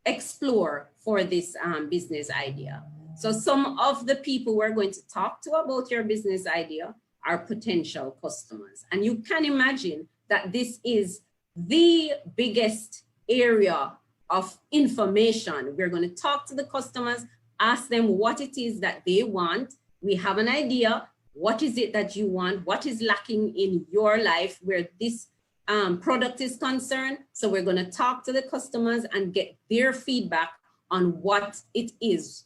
explore for this business idea. So some of the people we're going to talk to about your business idea are potential customers. And you can imagine that this is the biggest area of information. We're going to talk to the customers, ask them what it is that they want. We have an idea. What is it that you want? What is lacking in your life where this product is concerned? So we're going to talk to the customers and get their feedback on what it is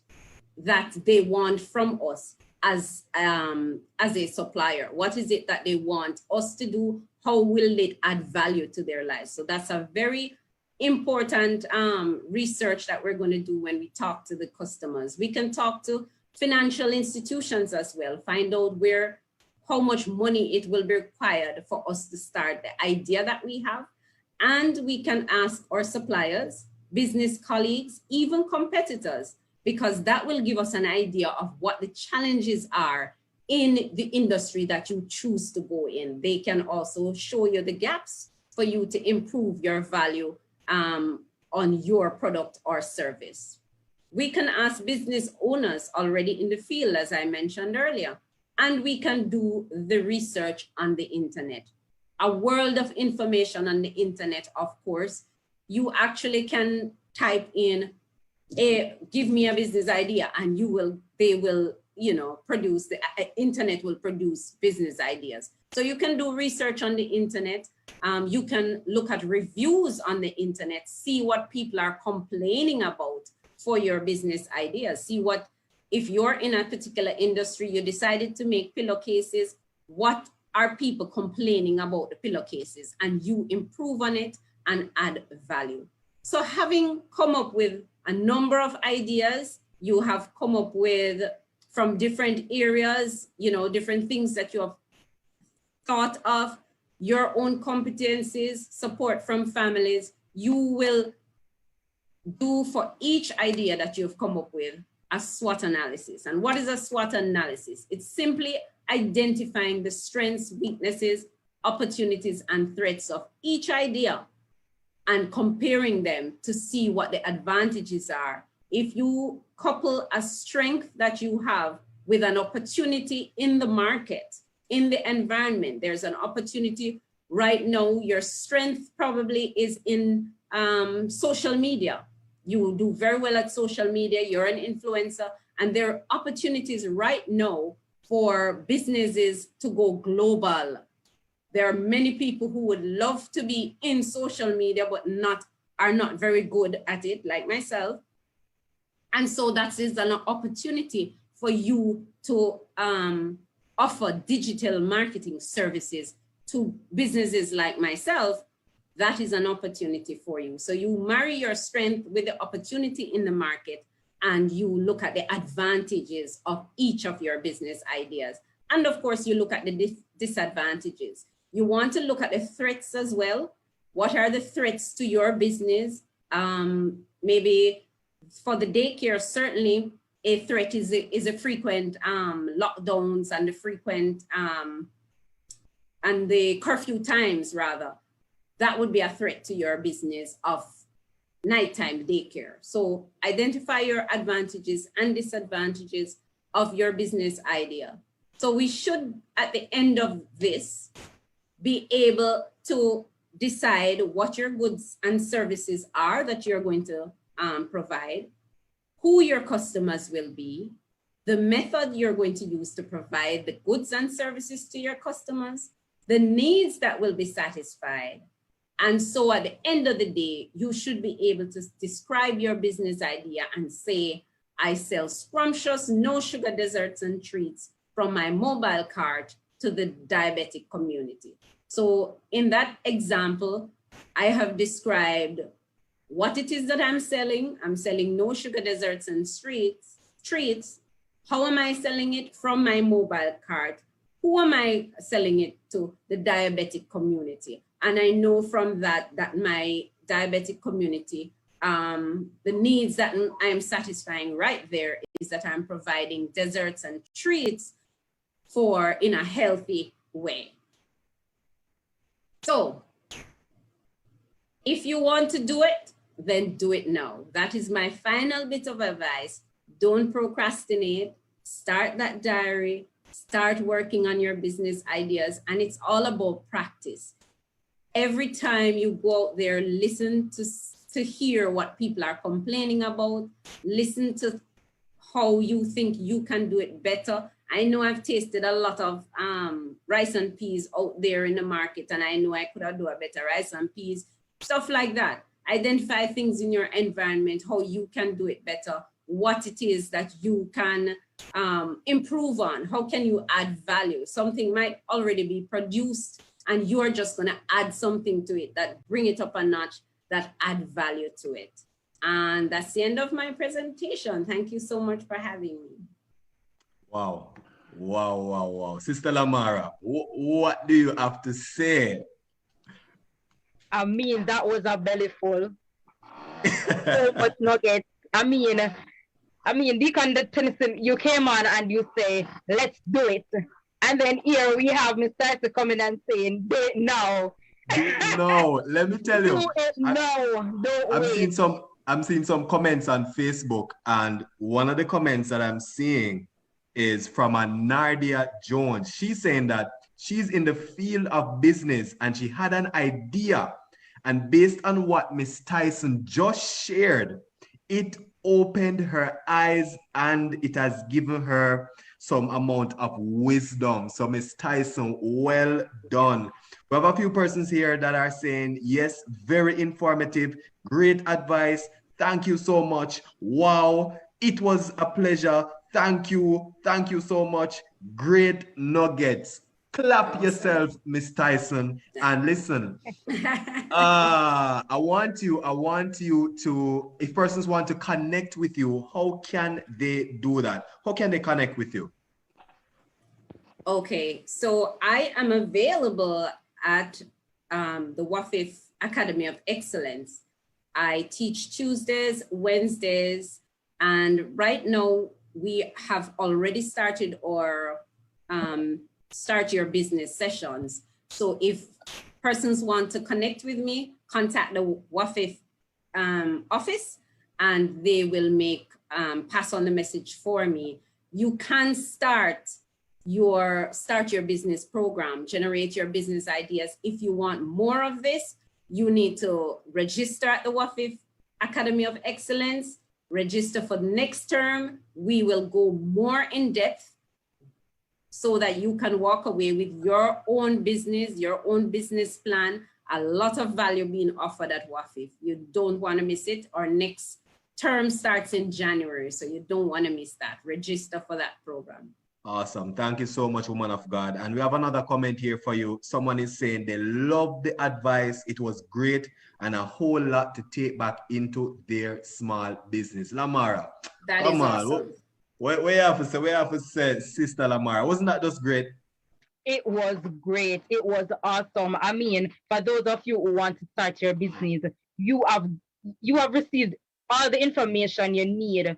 that they want from us as a supplier. What is it that they want us to do? How will it add value to their lives? So that's a very important research that we're going to do when we talk to the customers. We can talk to financial institutions as well, find out how much money it will be required for us to start the idea that we have. And we can ask our suppliers, business colleagues, even competitors, because that will give us an idea of what the challenges are in the industry that you choose to go in. They can also show you the gaps for you to improve your value on your product or service. We can ask business owners already in the field, as I mentioned earlier, and we can do the research on the internet. A world of information on the internet, of course. You actually can type in, give me a business idea, and they will, produce, the internet will produce business ideas. So you can do research on the internet. You can look at reviews on the internet, see what people are complaining about for your business ideas. See what, if you're in a particular industry, you decided to make pillowcases, what are people complaining about the pillowcases, and you improve on it and add value. So having come up with a number of ideas, you have come up with from different areas, different things that you have thought of, your own competencies, support from families, you will do for each idea that you've come up with a SWOT analysis. And what is a SWOT analysis? It's simply identifying the strengths, weaknesses, opportunities, and threats of each idea and comparing them to see what the advantages are. If you couple a strength that you have with an opportunity in the market, in the environment, there's an opportunity right now. Your strength probably is in social media. You do very well at social media, you're an influencer, and there are opportunities right now for businesses to go global. There are many people who would love to be in social media, but are not very good at it, like myself. And so that is an opportunity for you to offer digital marketing services to businesses like myself. That is an opportunity for you. So you marry your strength with the opportunity in the market, and you look at the advantages of each of your business ideas. And of course, you look at the disadvantages. You want to look at the threats as well. What are the threats to your business? Maybe for the daycare, certainly a threat is a frequent lockdowns and the frequent and the curfew times rather. That would be a threat to your business of nighttime daycare. So identify your advantages and disadvantages of your business idea. So we should, at the end of this, be able to decide what your goods and services are that you're going to provide, who your customers will be, the method you're going to use to provide the goods and services to your customers, the needs that will be satisfied. And so at the end of the day, you should be able to describe your business idea and say, I sell scrumptious, no sugar desserts and treats from my mobile cart to the diabetic community. So in that example, I have described what it is that I'm selling. I'm selling no sugar desserts and treats. How am I selling it? From my mobile cart. Who am I selling it to? The diabetic community. And I know from that my diabetic community, the needs that I'm satisfying right there is that I'm providing desserts and treats in a healthy way. So if you want to do it, then do it now. That is my final bit of advice. Don't procrastinate. Start that diary. Start working on your business ideas. And it's all about practice. Every time you go out there, listen to hear what people are complaining about. Listen to how you think you can do it better. I know I've tasted a lot of rice and peas out there in the market, and I know I could have done a better rice and peas, stuff like that. Identify things in your environment, how you can do it better, what it is that you can improve on, how can you add value. Something might already be produced and you're just gonna add something to it that bring it up a notch, that add value to it. And that's the end of my presentation. Thank you so much for having me. Wow. Wow, wow, wow. Sister Lamara, what do you have to say? I mean, that was a belly full. So much nuggets. I mean, Deacon Tennyson, you came on and you say, let's do it. And then here we have Mr. Tyson coming and saying, do it now. No, let me tell you. Do it now. Don't wait. I'm seeing some comments on Facebook, and one of the comments that I'm seeing is from Andrade Jones. She's saying that she's in the field of business and she had an idea. And based on what Miss Tyson just shared, it opened her eyes and it has given her some amount of wisdom. So Miss Tyson, well done. We have a few persons here that are saying, yes, very informative, great advice. Thank you so much. Wow, it was a pleasure. Thank you. Thank you so much. Great nuggets. Clap yourself, Miss Tyson. And listen, I want you to, if persons want to connect with you, how can they do that? How can they connect with you? Okay, so I am available at the WAFIF Academy of Excellence. I teach Tuesdays, Wednesdays, and right now we have already started our Start Your Business sessions. So if persons want to connect with me, contact the WAFIF office and they will pass on the message for me. You can start your business program, generate your business ideas. If you want more of this, you need to register at the WAFIF Academy of Excellence, register for next term. We will go more in depth so that you can walk away with your own business plan, a lot of value being offered at WAFIF. You don't want to miss it. Our next term starts in January, so you don't want to miss that. Register for that program. Awesome. Thank you so much, woman of God. And we have another comment here for you. Someone is saying they love the advice. It was great and a whole lot to take back into their small business. Lamara, that is awesome. What you have to say, Sister Lamara? Wasn't that just great? It was great. It was awesome. I mean, for those of you who want to start your business, you have received all the information you need.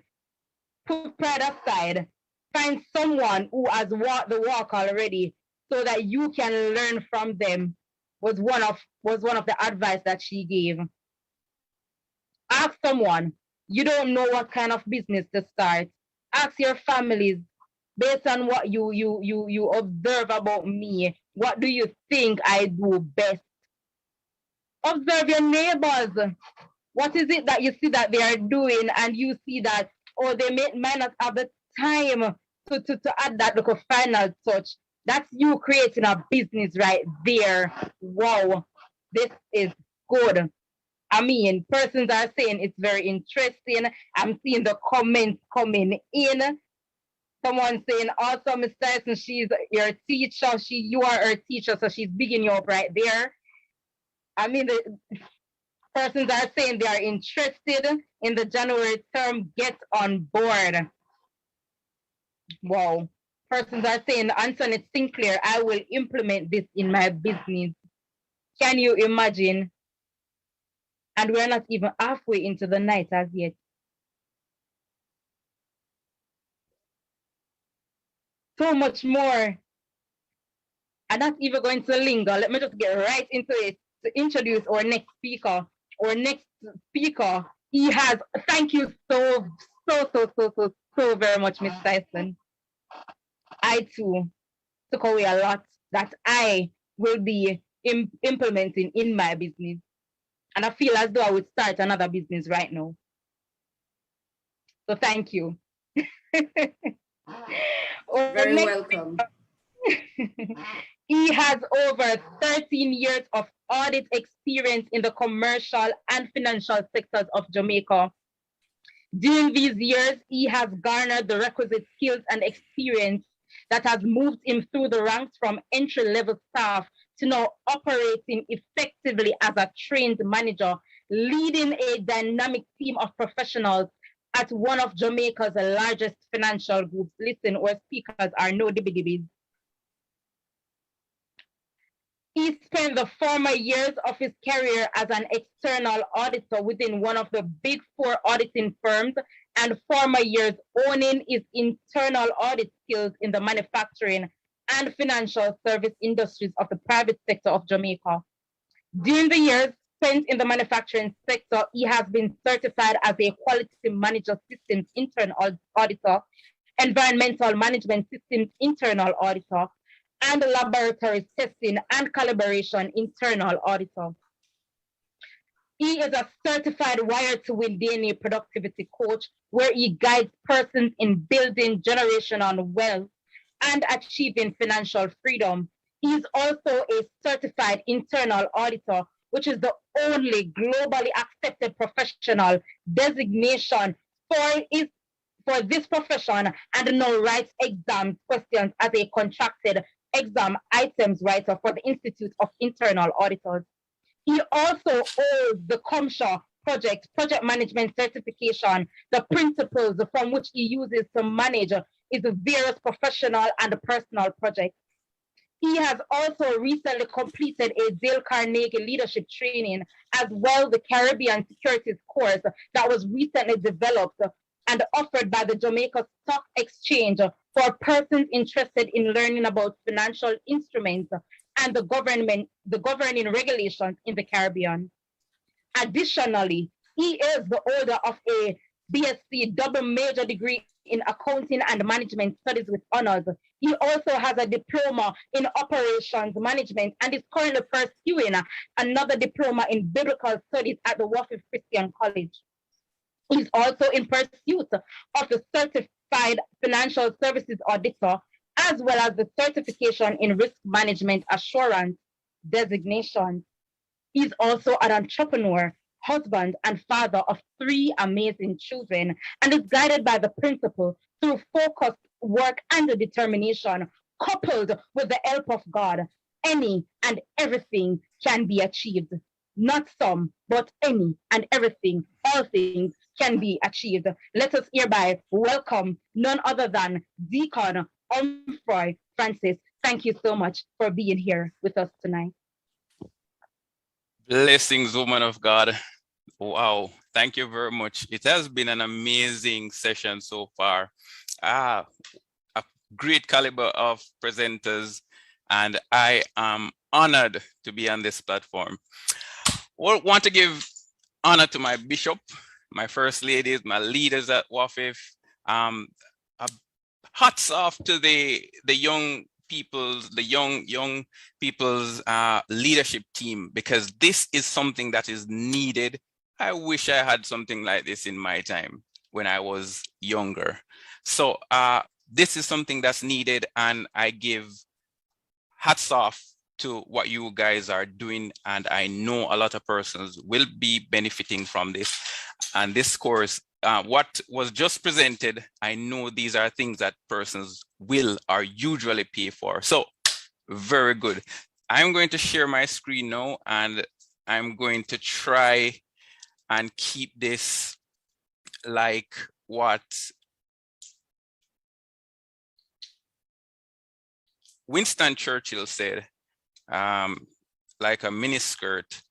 Put pride aside. Find someone who has walked the walk already so that you can learn from them, was one of the advice that she gave. Ask someone. You don't know what kind of business to start. Ask your families, based on what you observe about me. What do you think I do best? Observe your neighbors. What is it that you see that they are doing and you see that, oh, they might not have the time to add that little final touch? That's you creating a business right there. Wow, this is good. I mean, persons are saying it's very interesting. I'm seeing the comments coming in. Someone saying, also, Miss Tyson, she's your teacher. You are her teacher, so she's bigging you up right there. I mean, the persons are saying they are interested in the January term. Get on board. Wow. Persons are saying, Antoinette Sinclair, I will implement this in my business. Can you imagine? And we're not even halfway into the night as yet. So much more. I'm not even going to linger. Let me just get right into it to introduce our next speaker. Our next speaker, he has, thank you so very much, Miss Tyson. I too took away a lot that I will be implementing in my business. And I feel as though I would start another business right now. So thank you. Very welcome. He has over 13 years of audit experience in the commercial and financial sectors of Jamaica. During these years, he has garnered the requisite skills and experience that has moved him through the ranks from entry-level staff to now operating effectively as a trained manager, leading a dynamic team of professionals at one of Jamaica's largest financial groups. Listen, our speakers are no dibby-dibbies. He spent the former years of his career as an external auditor within one of the big four auditing firms and former years owning his internal audit skills in the manufacturing and financial service industries of the private sector of Jamaica. During the years spent in the manufacturing sector, he has been certified as a quality manager systems internal auditor, environmental management systems internal auditor, and laboratory testing and calibration internal auditor. He is a certified Wired to Win DNA productivity coach, where he guides persons in building generational wealth and achieving financial freedom. He is also a certified internal auditor, which is the only globally accepted professional designation for this profession, and now writes exam questions as a contracted exam items writer for the Institute of Internal Auditors. He also holds the COMSHA project management certification, the principles from which he uses to manage his various professional and personal projects. He has also recently completed a Dale Carnegie leadership training, as well the Caribbean Securities course that was recently developed and offered by the Jamaica Stock Exchange for persons interested in learning about financial instruments and the governing regulations in the Caribbean. Additionally, he is the holder of a BSc double major degree in accounting and management studies with honors. He also has a diploma in operations management and is currently pursuing another diploma in biblical studies at the WAFIF Christian College. He's also in pursuit of the certified financial services auditor, as well as the certification in risk management assurance designation. He's also an entrepreneur, husband, and father of 3 amazing children, and is guided by the principle through focused work and determination, coupled with the help of God. Any and everything can be achieved. Not some, but any and everything, all things can be achieved. Let us hereby welcome none other than Deacon Humphrey Francis. Thank you so much for being here with us tonight. Blessings, woman of God. Wow, thank you very much. It has been an amazing session so far. A great caliber of presenters, and I am honored to be on this platform. I want to give honor to my bishop, my first ladies, my leaders at WAFIF. Hats off to the young people's leadership team, because this is something that is needed. I wish I had something like this in my time when I was younger. So this is something that's needed, and I give hats off to what you guys are doing, and I know a lot of persons will be benefiting from this. And this course, what was just presented, I know these are things that persons will or usually pay for. So very good. I'm going to share my screen now, and I'm going to try and keep this like what Winston Churchill said, like a miniskirt,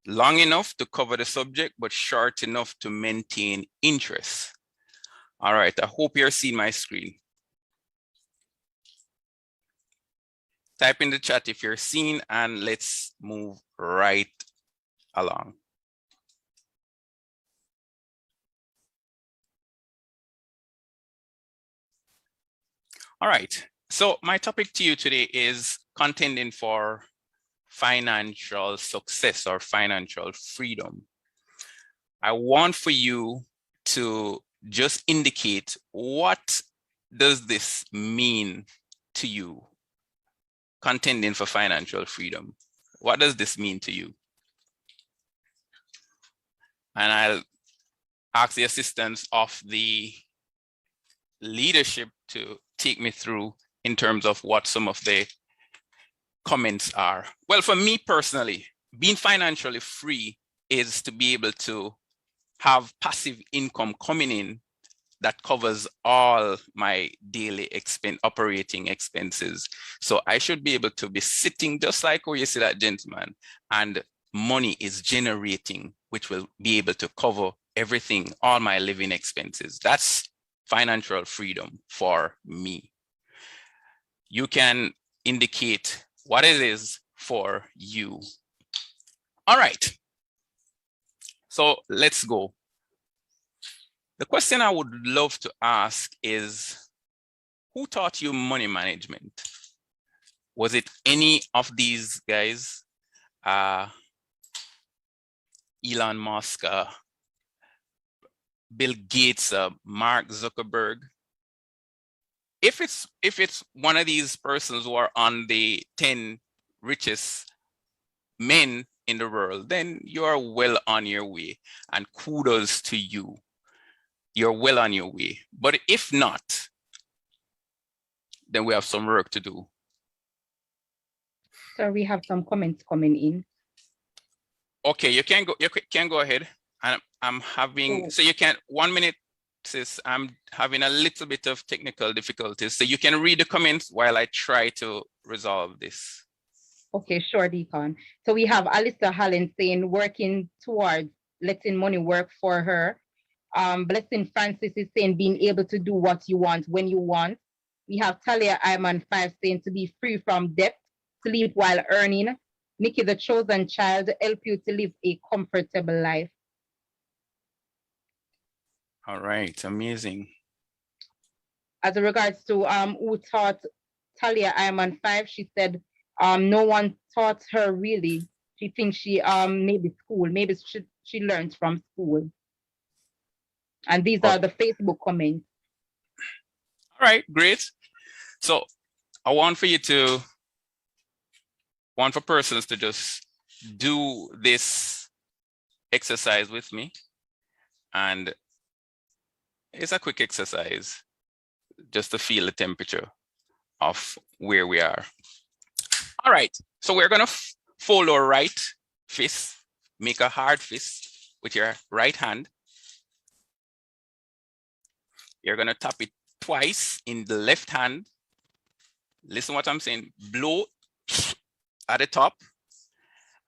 long enough to cover the subject, but short enough to maintain interest. All right, I hope you're seeing my screen. Type in the chat if you're seeing, and let's move right along. All right, so my topic to you today is contending for financial success or financial freedom. I want for you to just indicate, what does this mean to you? Contending for financial freedom. What does this mean to you? And I'll ask the assistance of the leadership to take me through in terms of what some of the comments are. Well, for me personally, being financially free is to be able to have passive income coming in that covers all my daily operating expenses. So I should be able to be sitting just like where you see that gentleman, and money is generating, which will be able to cover everything, all my living expenses. That's financial freedom for me. You can indicate what it is for you. All right. So let's go. The question I would love to ask is, who taught you money management? Was it any of these guys? Elon Musk, Bill Gates, Mark Zuckerberg? If it's one of these persons who are on the 10 richest men in the world, then you are well on your way, and kudos to you. You're well on your way. But if not, then we have some work to do. So we have some comments coming in. Okay, you can go ahead. And I'm having, so you can, 1 minute, sis, I'm having a little bit of technical difficulties. So you can read the comments while I try to resolve this. Okay, sure, Deacon. So we have Alyssa Hallen saying, working towards letting money work for her. Blessing Francis is saying, being able to do what you want when you want. We have Talia Iman 5 saying, to be free from debt, sleep while earning. Nikki, the chosen child, help you to live a comfortable life. All right, amazing. As regards to who taught Talia Iman 5, she said, no one taught her really. She thinks she maybe school, maybe she learns from school. And these are the Facebook comments. All right, great. So I want for persons to just do this exercise with me. And it's a quick exercise just to feel the temperature of where we are. All right, so we're gonna fold our right fist, make a hard fist with your right hand. You're gonna tap it twice in the left hand. Listen what I'm saying, blow at the top,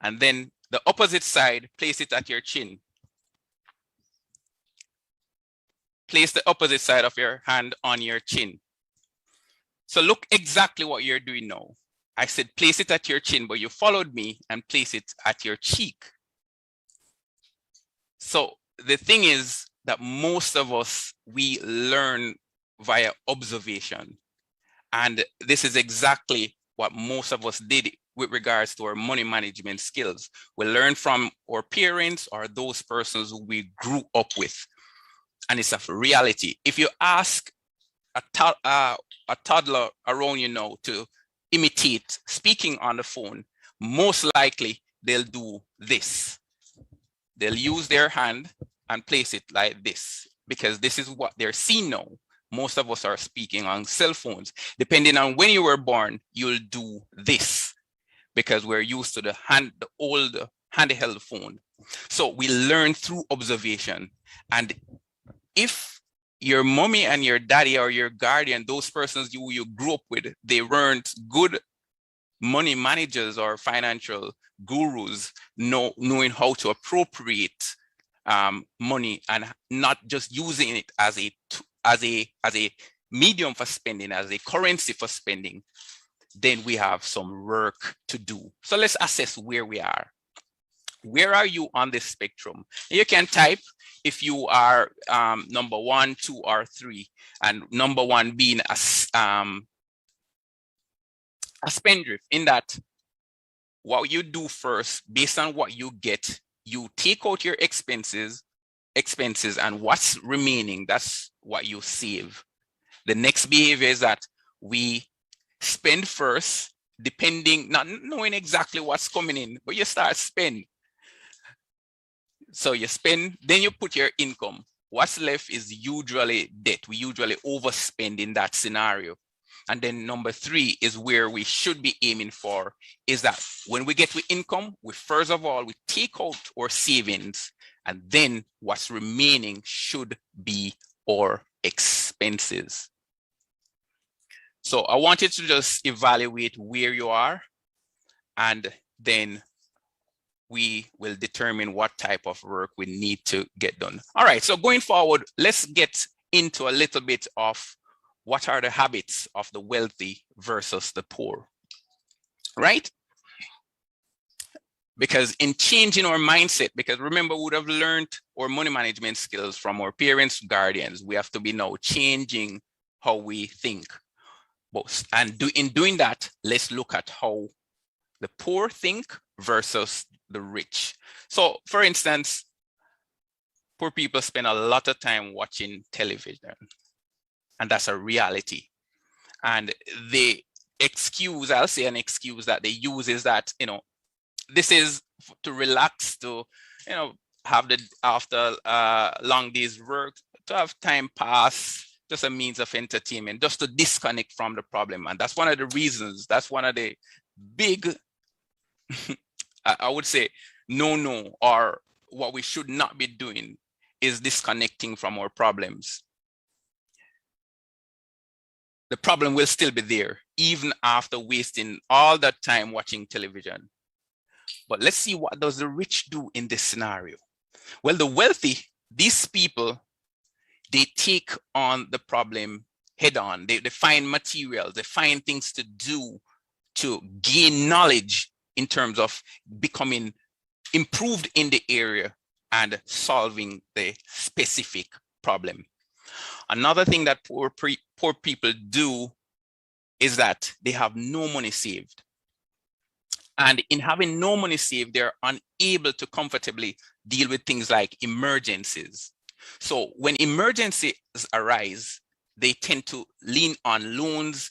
and then the opposite side, place it at your chin. Place the opposite side of your hand on your chin. So look exactly what you're doing now. I said place it at your chin, but you followed me and place it at your cheek. So the thing is that most of us, we learn via observation. And this is exactly what most of us did with regards to our money management skills. We learn from our parents or those persons who we grew up with. And it's a reality. If you ask a toddler around you now to imitate speaking on the phone, most likely they'll do this. They'll use their hand and place it like this, because this is what they're seeing now. Most of us are speaking on cell phones. Depending on when you were born, you'll do this, because we're used to the old handheld phone. So we learn through observation. And if your mommy and your daddy or your guardian, those persons you grew up with, they weren't good money managers or financial gurus, knowing how to appropriate money and not just using it as a medium for spending, as a currency for spending, then we have some work to do. So let's assess where we are. Where are you on this spectrum? You can type if you are number 1, 2, or 3, and number 1 being a spendthrift, in that what you do first, based on what you get, you take out your expenses, and what's remaining, that's what you save. The next behavior is that we spend first, depending, not knowing exactly what's coming in, but you start spend. So you spend, then you put your income. What's left is usually debt. We usually overspend in that scenario. And then number 3 is where we should be aiming for, is that when we get to income, we first of all, we take out our savings, and then what's remaining should be our expenses. So I want you to just evaluate where you are, and then we will determine what type of work we need to get done. All right, so going forward, let's get into a little bit of what are the habits of the wealthy versus the poor, right? Because in changing our mindset, because remember, we would have learned our money management skills from our parents, guardians. We have to be now changing how we think. And in doing that, let's look at how the poor think versus the rich. So for instance, poor people spend a lot of time watching television, and that's a reality. And the excuse, I'll say an excuse that they use is that, this is to relax, to, have the, after long days work, to have time pass, just a means of entertainment, just to disconnect from the problem. And that's one of the reasons, that's one of the big, I would say, no, or what we should not be doing is disconnecting from our problems. The problem will still be there, even after wasting all that time watching television. But let's see, what does the rich do in this scenario? Well, the wealthy, these people, they take on the problem head on. They find materials, they find things to do to gain knowledge in terms of becoming improved in the area and solving the specific problem. Another thing that poor people do is that they have no money saved. And in having no money saved, they're unable to comfortably deal with things like emergencies. So when emergencies arise, they tend to lean on loans,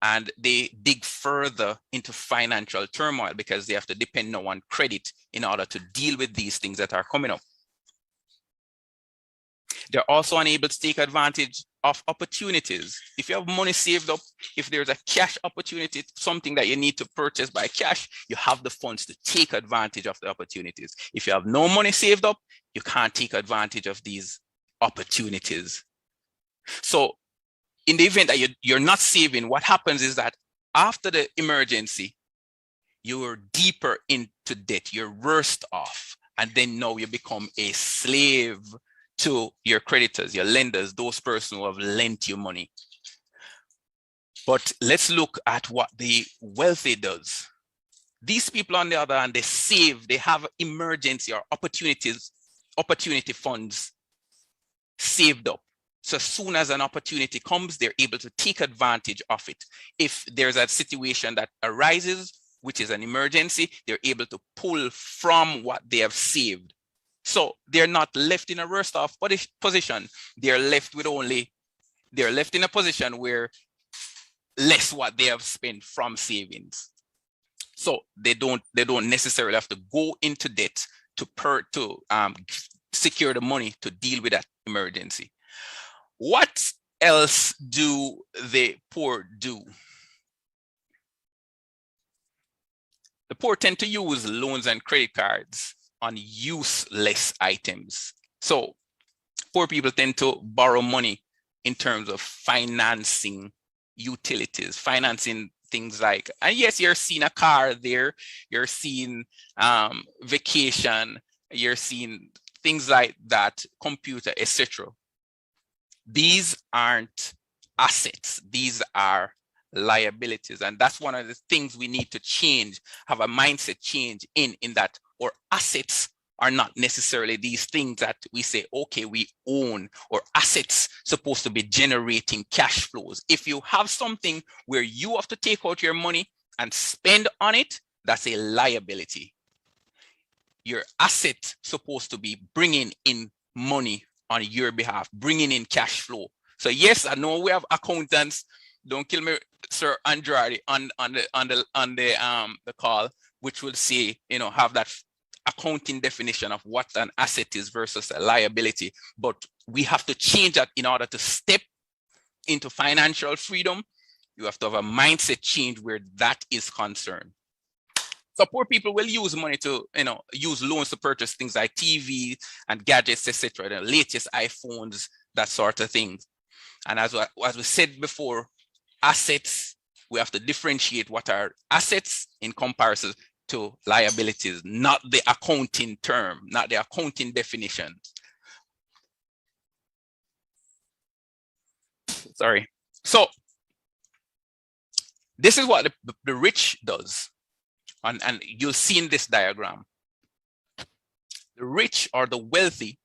and they dig further into financial turmoil because they have to depend now on credit in order to deal with these things that are coming up. They're also unable to take advantage of opportunities. If you have money saved up, if there's a cash opportunity, something that you need to purchase by cash, you have the funds to take advantage of the opportunities. If you have no money saved up, you can't take advantage of these opportunities. So in the event that you're not saving, what happens is that after the emergency, you're deeper into debt, you're worse off. And then now you become a slave to your creditors, your lenders, those persons who have lent you money. But let's look at what the wealthy does. These people, on the other hand, they save, they have emergency or opportunity funds saved up. So as soon as an opportunity comes, they're able to take advantage of it. If there's a situation that arises, which is an emergency, they're able to pull from what they have saved. So they're not left in a worse off position. They're left with they're left in a position where less what they have spent from savings. So they don't necessarily have to go into debt to secure the money to deal with that emergency. What else do the poor do? The poor tend to use loans and credit cards on useless items. So poor people tend to borrow money in terms of financing utilities, financing things like, and yes, you're seeing a car there, you're seeing vacation, you're seeing things like that, computer, etc. These aren't assets, these are liabilities. And that's one of the things we need to change, have a mindset change in that our assets are not necessarily these things that we say, okay, we own, or assets supposed to be generating cash flows. If you have something where you have to take out your money and spend on it, that's a liability. Your asset supposed to be bringing in money on your behalf, bringing in cash flow. So yes, I know we have accountants. Don't kill me, Sir Andrade, on the call, which will say, have that accounting definition of what an asset is versus a liability. But we have to change that in order to step into financial freedom. You have to have a mindset change where that is concerned. So poor people will use money to, use loans to purchase things like TV and gadgets, etc. The latest iPhones, that sort of thing. And as we said before, assets, we have to differentiate what are assets in comparison to liabilities, not the accounting term, not the accounting definition. Sorry. So this is what the rich does. And you'll see in this diagram. The rich or the wealthy,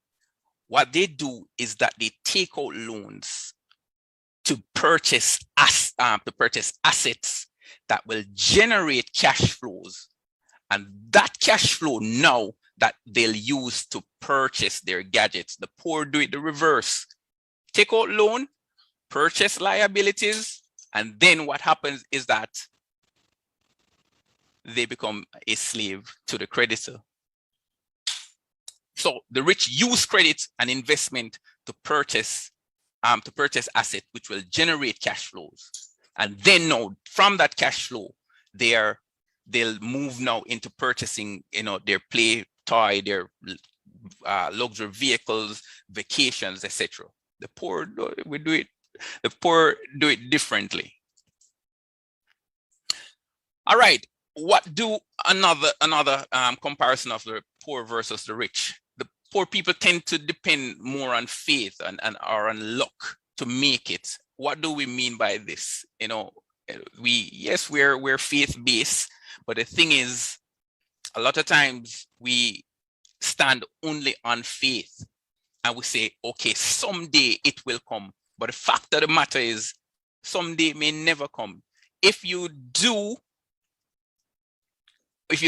what they do is that they take out loans to purchase assets that will generate cash flows. And that cash flow now that they'll use to purchase their gadgets. The poor do it the reverse. Take out loan, purchase liabilities, and then what happens is that they become a slave to the creditor. So the rich use credit and investment to purchase assets which will generate cash flows. And then now from that cash flow, they'll move now into purchasing, their play toy, their luxury vehicles, vacations, etc. The poor do it differently. All right. What do another comparison of the poor versus the rich? The poor people tend to depend more on faith and or on luck to make it. What do we mean by this? We're faith-based, but the thing is, a lot of times we stand only on faith and we say, okay, someday it will come. But the fact of the matter is, someday may never come. If you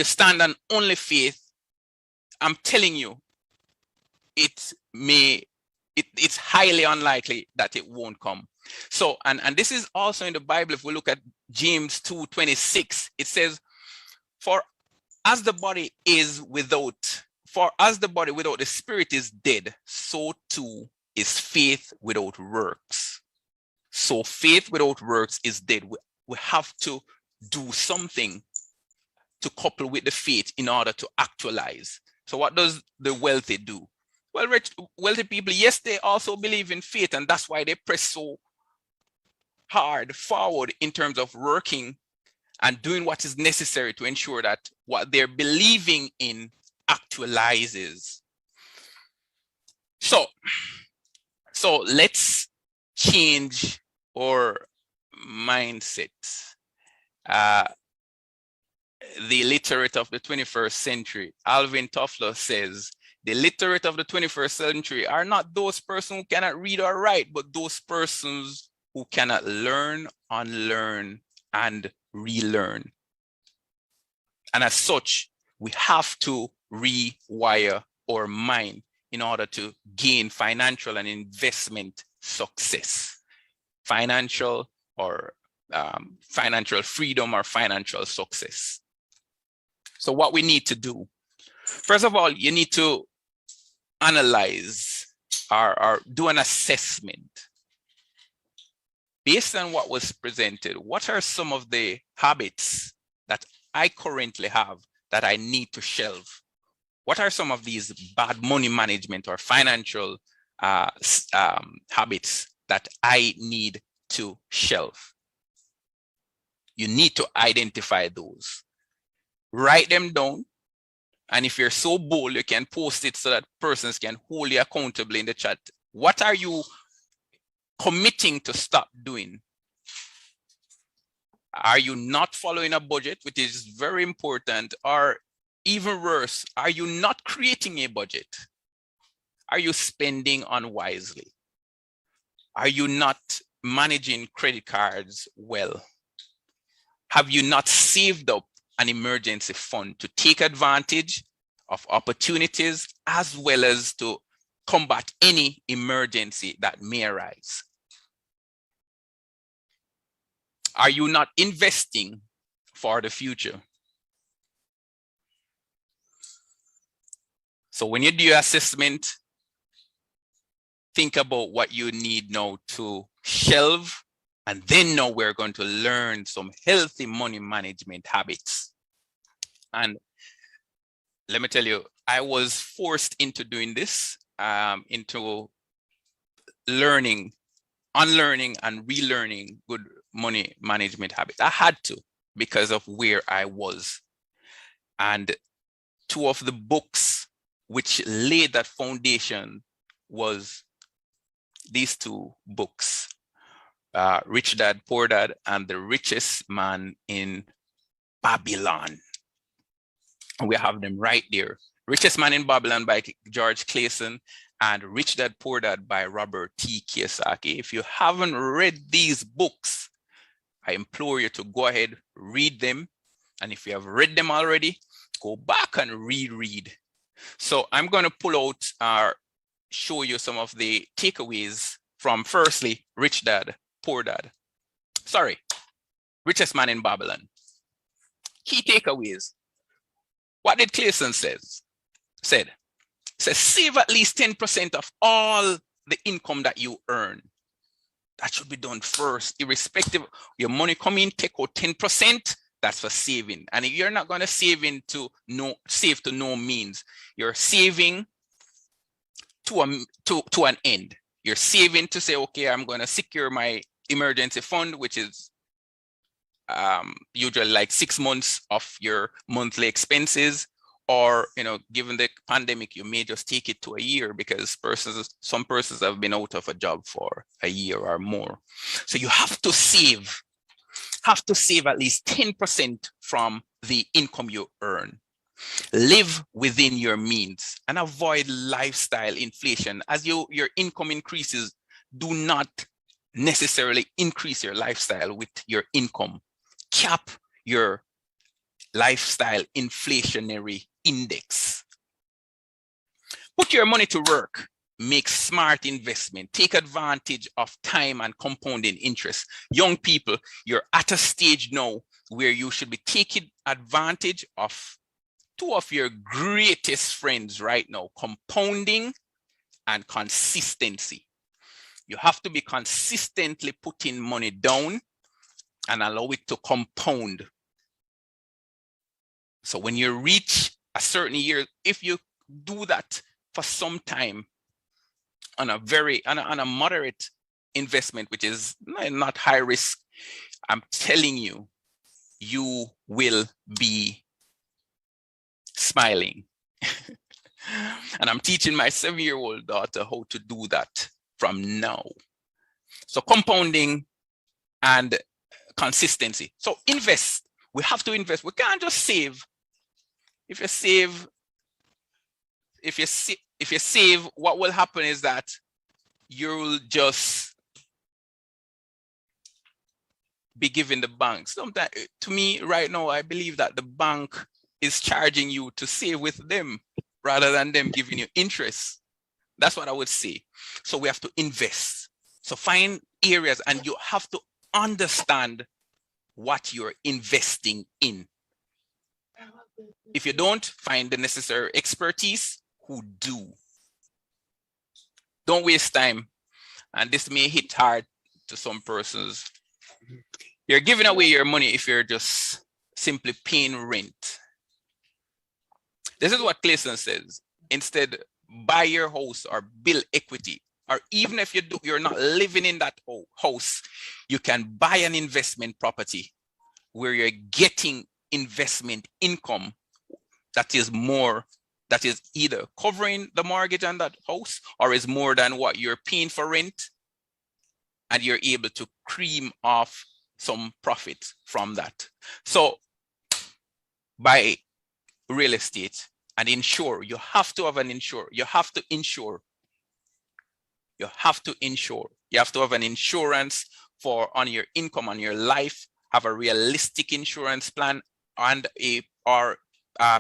stand on only faith, I'm telling you, it's highly unlikely that it won't come. So, and this is also in the Bible. If we look at James 2:26, it says, for as the body without the spirit is dead, so too is faith without works. So faith without works is dead. We have to do something to couple with the faith in order to actualize. So what does the wealthy do? Well, wealthy people, yes, they also believe in faith, and that's why they press so hard forward in terms of working and doing what is necessary to ensure that what they're believing in actualizes. So let's change our mindset. The literate of the 21st century, Alvin Toffler, says, the literate of the 21st century are not those persons who cannot read or write, but those persons who cannot learn, unlearn, and relearn. And as such, we have to rewire our mind in order to gain financial and investment success, financial freedom or financial success. So what we need to do, first of all, you need to analyze or do an assessment. Based on what was presented, what are some of the habits that I currently have that I need to shelve? What are some of these bad money management or financial habits that I need to shelve? You need to identify those. Write them down. And if you're so bold, you can post it so that persons can hold you accountable in the chat. What are you committing to stop doing? Are you not following a budget, which is very important? Or even worse, are you not creating a budget? Are you spending unwisely? Are you not managing credit cards well? Have you not saved up an emergency fund to take advantage of opportunities as well as to combat any emergency that may arise? Are you not investing for the future? So when you do your assessment, think about what you need now to shelve, and then now we're going to learn some healthy money management habits. And let me tell you, I was forced into doing this, into learning, unlearning and relearning good money management habits. I had to, because of where I was. And two of the books which laid that foundation was these two books, Rich Dad, Poor Dad, and The Richest Man in Babylon. And we have them right there. Richest Man in Babylon by George Clason and Rich Dad, Poor Dad by Robert T. Kiyosaki. If you haven't read these books, I implore you to go ahead, read them. And if you have read them already, go back and reread. So I'm going to pull out, show you some of the takeaways from, firstly, Rich Dad, Poor Dad. Sorry, Richest Man in Babylon. Key takeaways. What did Clayson said? Says save at least 10% of all the income that you earn. That should be done first, irrespective of your money coming, take out 10%. That's for saving. And if you're not going to save to no means, you're saving to an end. You're saving to say, okay, I'm going to secure my emergency fund, which is usually like 6 months of your monthly expenses. Or, given the pandemic, you may just take it to a year, because some persons have been out of a job for a year or more. So you have to save at least 10% from the income you earn. Live within your means and avoid lifestyle inflation. As your income increases, do not necessarily increase your lifestyle with your income. Cap your lifestyle inflationary index. Put your money to work. Make smart investment. Take advantage of time and compounding interest. Young people, you're at a stage now where you should be taking advantage of two of your greatest friends right now: compounding and consistency. You have to be consistently putting money down and allow it to compound. So when you reach a certain year, if you do that for some time on a moderate investment, which is not high risk, I'm telling you, you will be smiling. And I'm teaching my 7-year-old daughter how to do that from now. So compounding and consistency. So invest. We have to invest. We can't just save. If you save, what will happen is that you'll just be giving the bank. Sometimes, to me, right now, I believe that the bank is charging you to save with them rather than them giving you interest. That's what I would say. So we have to invest. So find areas, and you have to understand what you're investing in. If you don't, find the necessary expertise who do. Don't waste time. And this may hit hard to some persons. You're giving away your money if you're just simply paying rent. This is what Clayson says. Instead, buy your house or build equity. Or even if you're not living in that house, you can buy an investment property where you're getting investment income that is either covering the mortgage on that house or is more than what you're paying for rent, and you're able to cream off some profit from that. So buy real estate and insure. You have to have an insure. You have to insure. You have to insure. You have to have an insurance on your income, on your life. Have a realistic insurance plan and a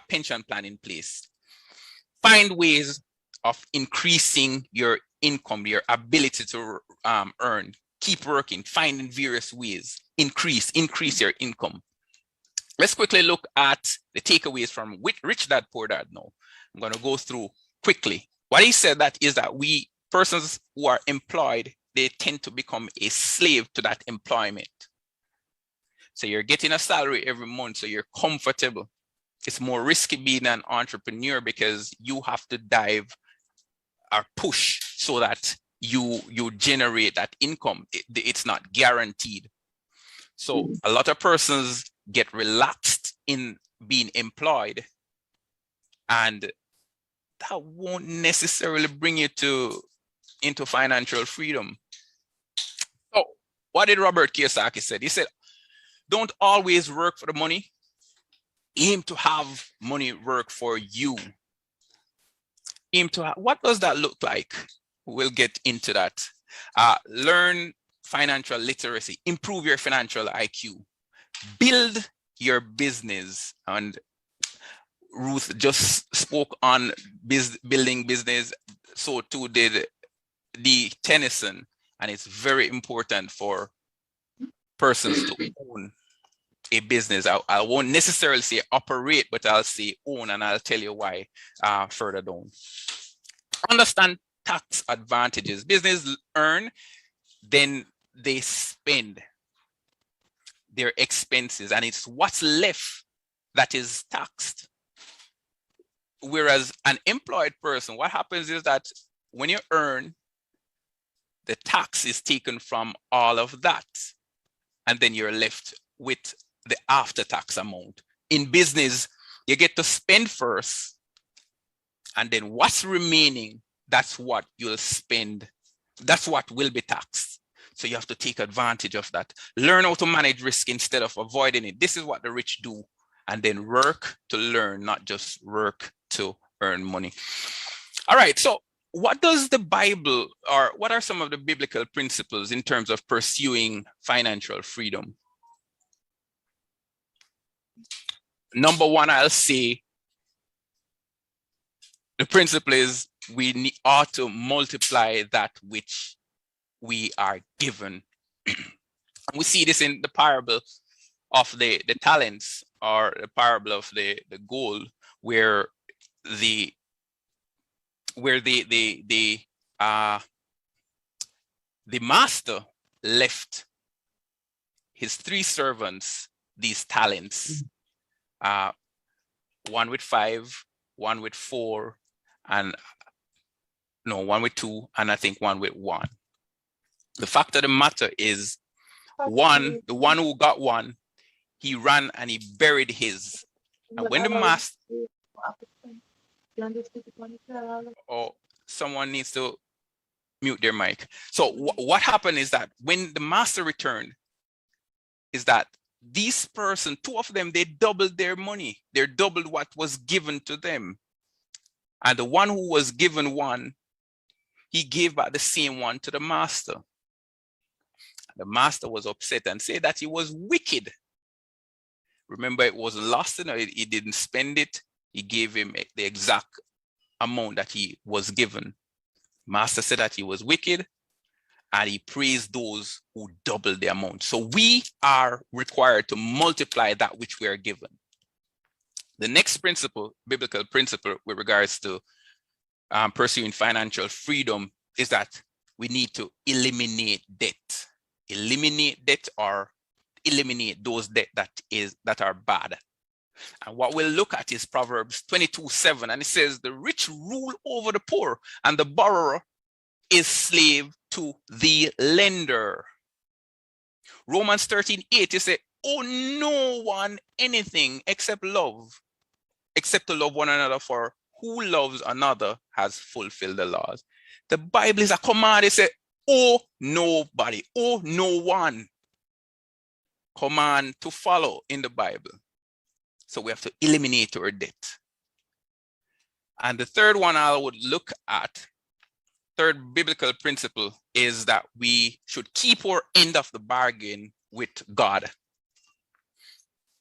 pension plan in place. Find ways of increasing your income, your ability to earn. Keep working, finding various ways. Increase your income. Let's quickly look at the takeaways from Rich Dad, Poor Dad now. I'm going to go through quickly. What he said is that persons who are employed, they tend to become a slave to that employment. So you're getting a salary every month, so you're comfortable. It's more risky being an entrepreneur because you have to dive or push so that you generate that income. It's not guaranteed. So a lot of persons get relaxed in being employed, and that won't necessarily bring you into financial freedom. So what did Robert Kiyosaki said? He said, don't always work for the money. Aim to have money work for you. Aim to have, what does that look like? We'll get into that. Learn financial literacy, improve your financial IQ, build your business. And Ruth just spoke on building business. So too did the Tennyson. And it's very important for persons to own a business. I won't necessarily say operate, but I'll say own, and I'll tell you why further down. Understand tax advantages. Business earn, then they spend their expenses, and it's what's left that is taxed. Whereas an employed person, what happens is that when you earn, the tax is taken from all of that, and then you're left with the after-tax amount. In business, you get to spend first, and then what's remaining, that's what you'll spend. That's what will be taxed. So you have to take advantage of that. Learn how to manage risk instead of avoiding it. This is what the rich do. And then work to learn, not just work to earn money. All right, so what does the Bible, or what are some of the biblical principles in terms of pursuing financial freedom? Number one, I'll say the principle is we ought to multiply that which we are given. We see this in the parable of the talents, or the parable of the gold, where the master left his 3 servants these talents, one with 5, one with 4, and no, one with 2, and I think one with 1. The fact of the matter is, the one who got 1, he ran and he buried his. And when the master, oh, someone needs to mute their mic. So what happened is that when the master returned, is that these person, 2 of them, they doubled their money. They doubled what was given to them. And the one who was given 1, he gave back the same one to the master. The master was upset and said that he was wicked. Remember, it was lost, he didn't spend it. He gave him the exact amount that he was given. Master said that he was wicked, and he praised those who doubled the amount. So we are required to multiply that which we are given. The next principle, biblical principle with regards to pursuing financial freedom, is that we need to eliminate debt. Eliminate debt, or eliminate those debt that are bad. And what we'll look at is Proverbs 22:7, and it says, the rich rule over the poor, and the borrower is slave to the lender. Romans 13:8, it says, owe no one anything except love, except to love one another, for who loves another has fulfilled the laws. The Bible is a command. It says, owe nobody, owe no one. Command to follow in the Bible. So we have to eliminate our debt. And the third one I would look at, third biblical principle, is that we should keep our end of the bargain with God.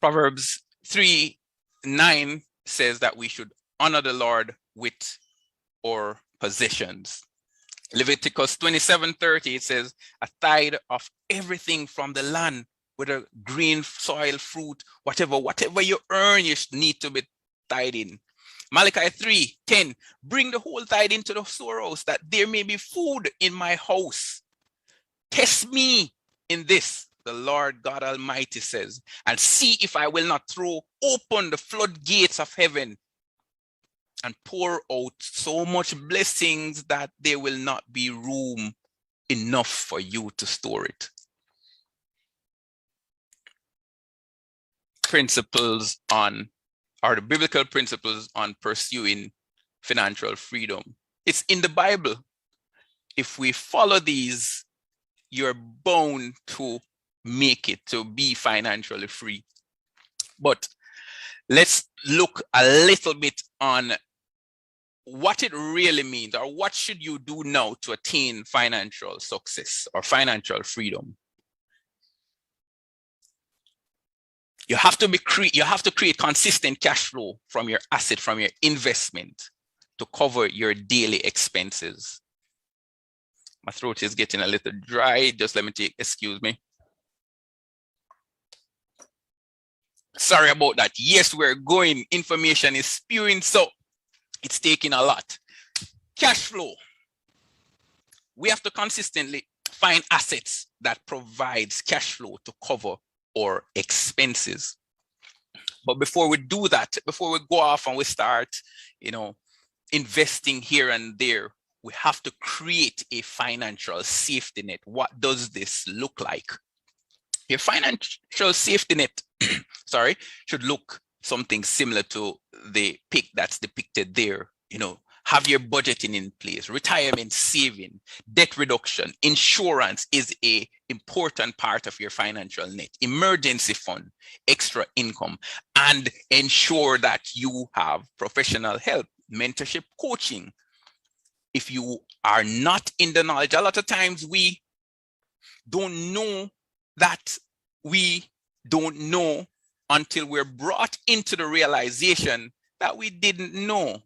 Proverbs 3:9 says that we should honor the Lord with our possessions. Leviticus 27:30, it says, a tithe of everything from the land, whether green, soil, fruit, whatever you earn, you need to be tithing. Malachi 3:10, bring the whole tithe into the storehouse, that there may be food in my house. Test me in this, the Lord God Almighty says, and see if I will not throw open the floodgates of heaven and pour out so much blessings that there will not be room enough for you to store it. Principles on, or the biblical principles on pursuing financial freedom. It's in the Bible. If we follow these, you're bound to make it, to be financially free. But let's look a little bit on what it really means, or what should you do now to attain financial success or financial freedom. You have to create consistent cash flow from your asset, from your investment, to cover your daily expenses. My throat is getting a little dry. Just let me excuse me. Sorry about that. Yes, we're going. Information is spewing, so it's taking a lot. Cash flow. We have to consistently find assets that provides cash flow to cover our expenses. But before we do that, before we go off and we start, investing here and there, we have to create a financial safety net. What does this look like? Your financial safety net, should look something similar to the pic that's depicted there. Have your budgeting in place, retirement saving, debt reduction, insurance is an important part of your financial net, emergency fund, extra income, and ensure that you have professional help, mentorship, coaching. If you are not in the knowledge, a lot of times we don't know that we don't know until we're brought into the realization that we didn't know.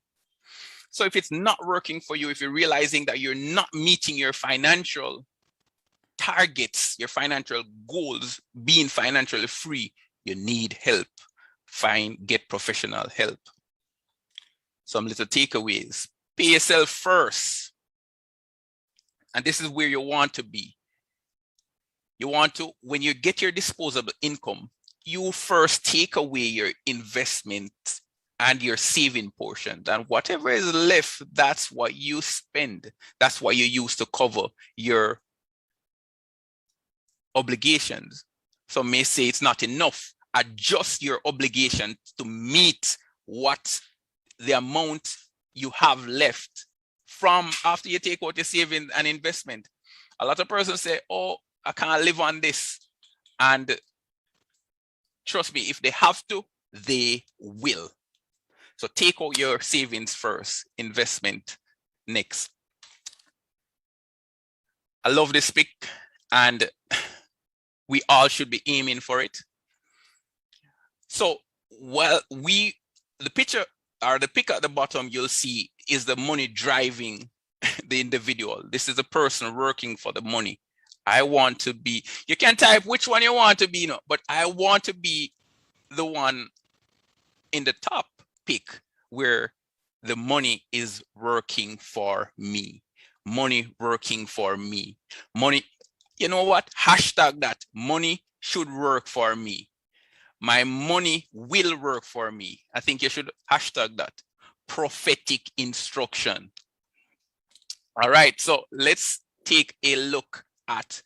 So if it's not working for you, if you're realizing that you're not meeting your financial targets, your financial goals, being financially free, you need help. Get professional help. Some little takeaways. Pay yourself first. And this is where you want to be. You want to, when you get your disposable income, you first take away your investment and your saving portion, and whatever is left, that's what you spend. That's what you use to cover your obligations. Some may say it's not enough. Adjust your obligation to meet what the amount you have left from after you take out your savings and investment. A lot of persons say, oh, I can't live on this. And trust me, if they have to, they will. So take out your savings first, investment next. I love this pic, and we all should be aiming for it. So the picture or the pic at the bottom you'll see is the money driving the individual. This is a person working for the money. I want to be, you can type which one you want to be, but I want to be the one in the top pick where the money is working for me. Money working for me. Money, you know what? Hashtag that. Money should work for me. My money will work for me. I think you should hashtag that. Prophetic instruction. All right, so let's take a look at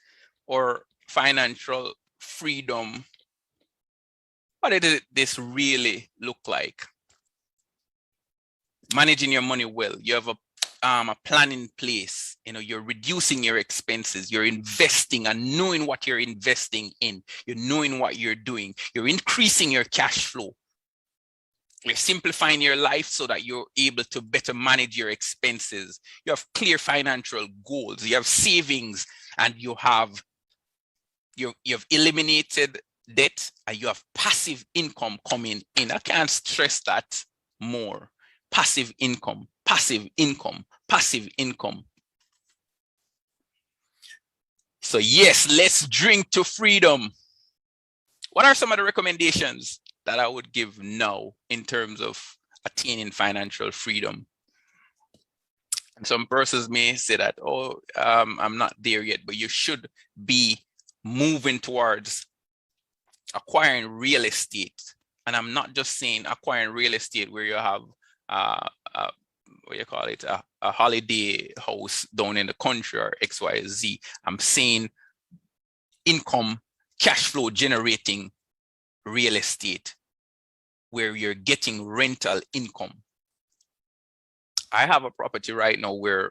our financial freedom. What did this really look like? Managing your money well. You have a plan in place. You're reducing your expenses. You're investing and knowing what you're investing in. You're knowing what you're doing. You're increasing your cash flow. You're simplifying your life so that you're able to better manage your expenses. You have clear financial goals. You have savings, and you've eliminated debt, and you have passive income coming in. I can't stress that more. Passive income, passive income, passive income. So yes, let's drink to freedom. What are some of the recommendations that I would give now in terms of attaining financial freedom? And some persons may say that, oh, I'm not there yet, but you should be moving towards acquiring real estate. And I'm not just saying acquiring real estate where you have what you call it, a holiday house down in the country or XYZ. I'm saying income, cash flow generating real estate where you're getting rental income. I have a property right now where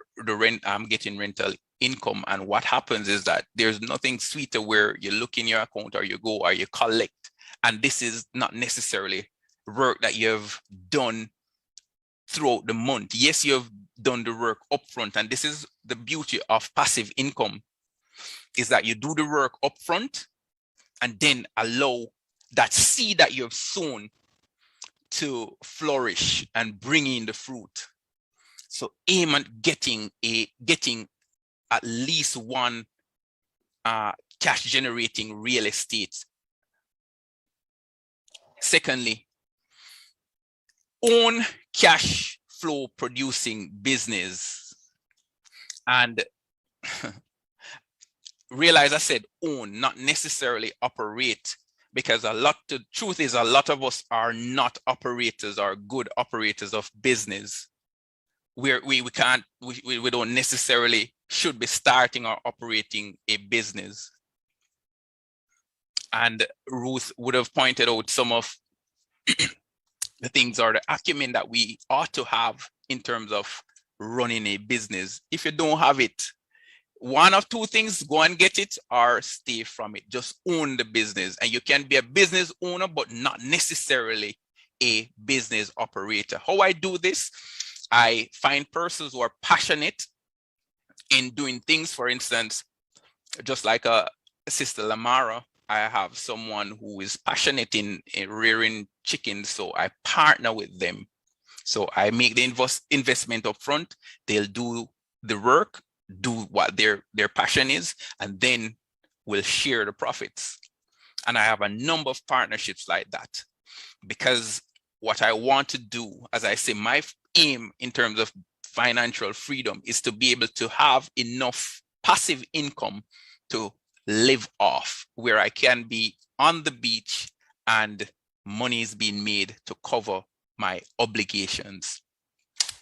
I'm getting rental income, and what happens is that there's nothing sweeter where you look in your account or you go or you collect, and this is not necessarily work that you've done throughout the month. Yes, you've done the work upfront, and this is the beauty of passive income, is that you do the work upfront and then allow that seed that you've sown to flourish and bring in the fruit. So aim at getting at least one cash generating real estate. Secondly, own cash flow producing business. And realize I said own, not necessarily operate, because the truth is a lot of us are not operators or good operators of business. We don't necessarily should be starting or operating a business. And Ruth would have pointed out some of the things or the acumen that we ought to have in terms of running a business. If you don't have it, one of two things: go and get it or stay from it. Just own the business. And you can be a business owner, but not necessarily a business operator. How I do this, I find persons who are passionate in doing things. For instance, just like Sister Lamara, I have someone who is passionate in rearing chickens, so I partner with them. So I make the investment up front. They'll do the work, do what their passion is, and then we'll share the profits. And I have a number of partnerships like that, because what I want to do, as I say, my aim in terms of financial freedom is to be able to have enough passive income to live off, where I can be on the beach and money is being made to cover my obligations.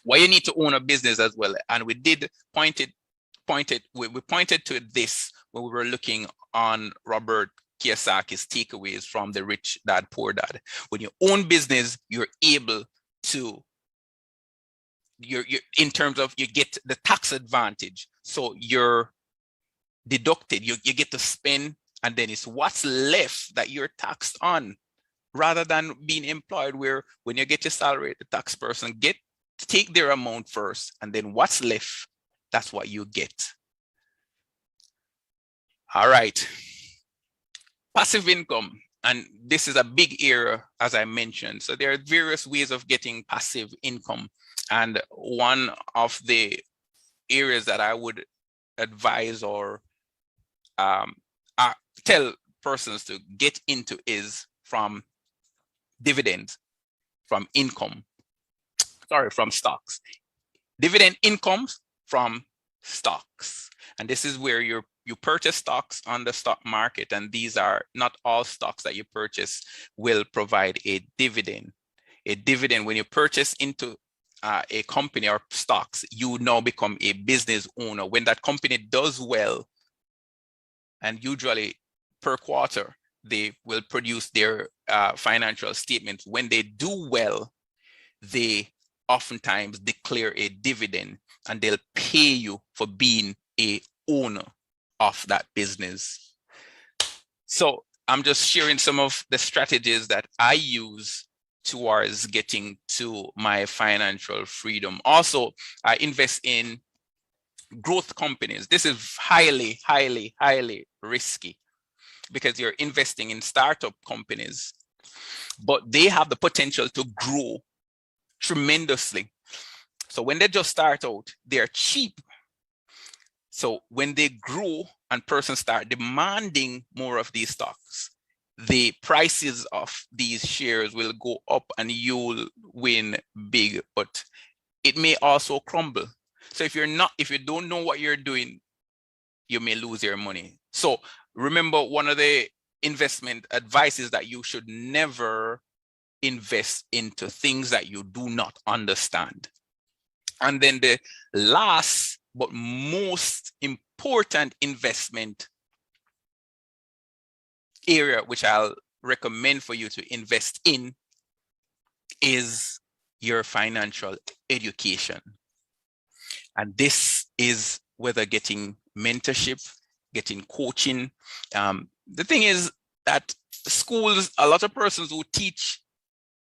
Why you need to own a business as well, and we did we pointed to this when we were looking on Robert Kiyosaki's takeaways from The Rich Dad Poor Dad. When you own business, you're able to, you're in terms of, you get the tax advantage. So you're deducted, you get to spend, and then it's what's left that you're taxed on, rather than being employed, where when you get your salary, the tax person take their amount first, and then what's left, that's what you get. All right. Passive income. And this is a big area, as I mentioned. So there are various ways of getting passive income. And one of the areas that I would advise or tell persons to get into is from dividends, from stocks. Dividend incomes from stocks. And this is where you purchase stocks on the stock market, and these are not all stocks that you purchase will provide a dividend. A dividend, when you purchase into a company or stocks, you now become a business owner. When that company does well, and usually per quarter, they will produce their financial statements. When they do well, they oftentimes declare a dividend, and they'll pay you for being a owner of that business. So I'm just sharing some of the strategies that I use towards getting to my financial freedom. Also, I invest in growth companies. This is highly, highly, highly risky, because you're investing in startup companies, but they have the potential to grow tremendously. So when they just start out, they're cheap. So when they grow and persons start demanding more of these stocks, the prices of these shares will go up and you'll win big, but it may also crumble. So if you don't know what you're doing, you may lose your money. So remember, one of the investment advice is that you should never invest into things that you do not understand. And then the last but most important investment area, which I'll recommend for you to invest in, is your financial education. And this is whether getting mentorship, getting coaching. The thing is that schools, a lot of persons who teach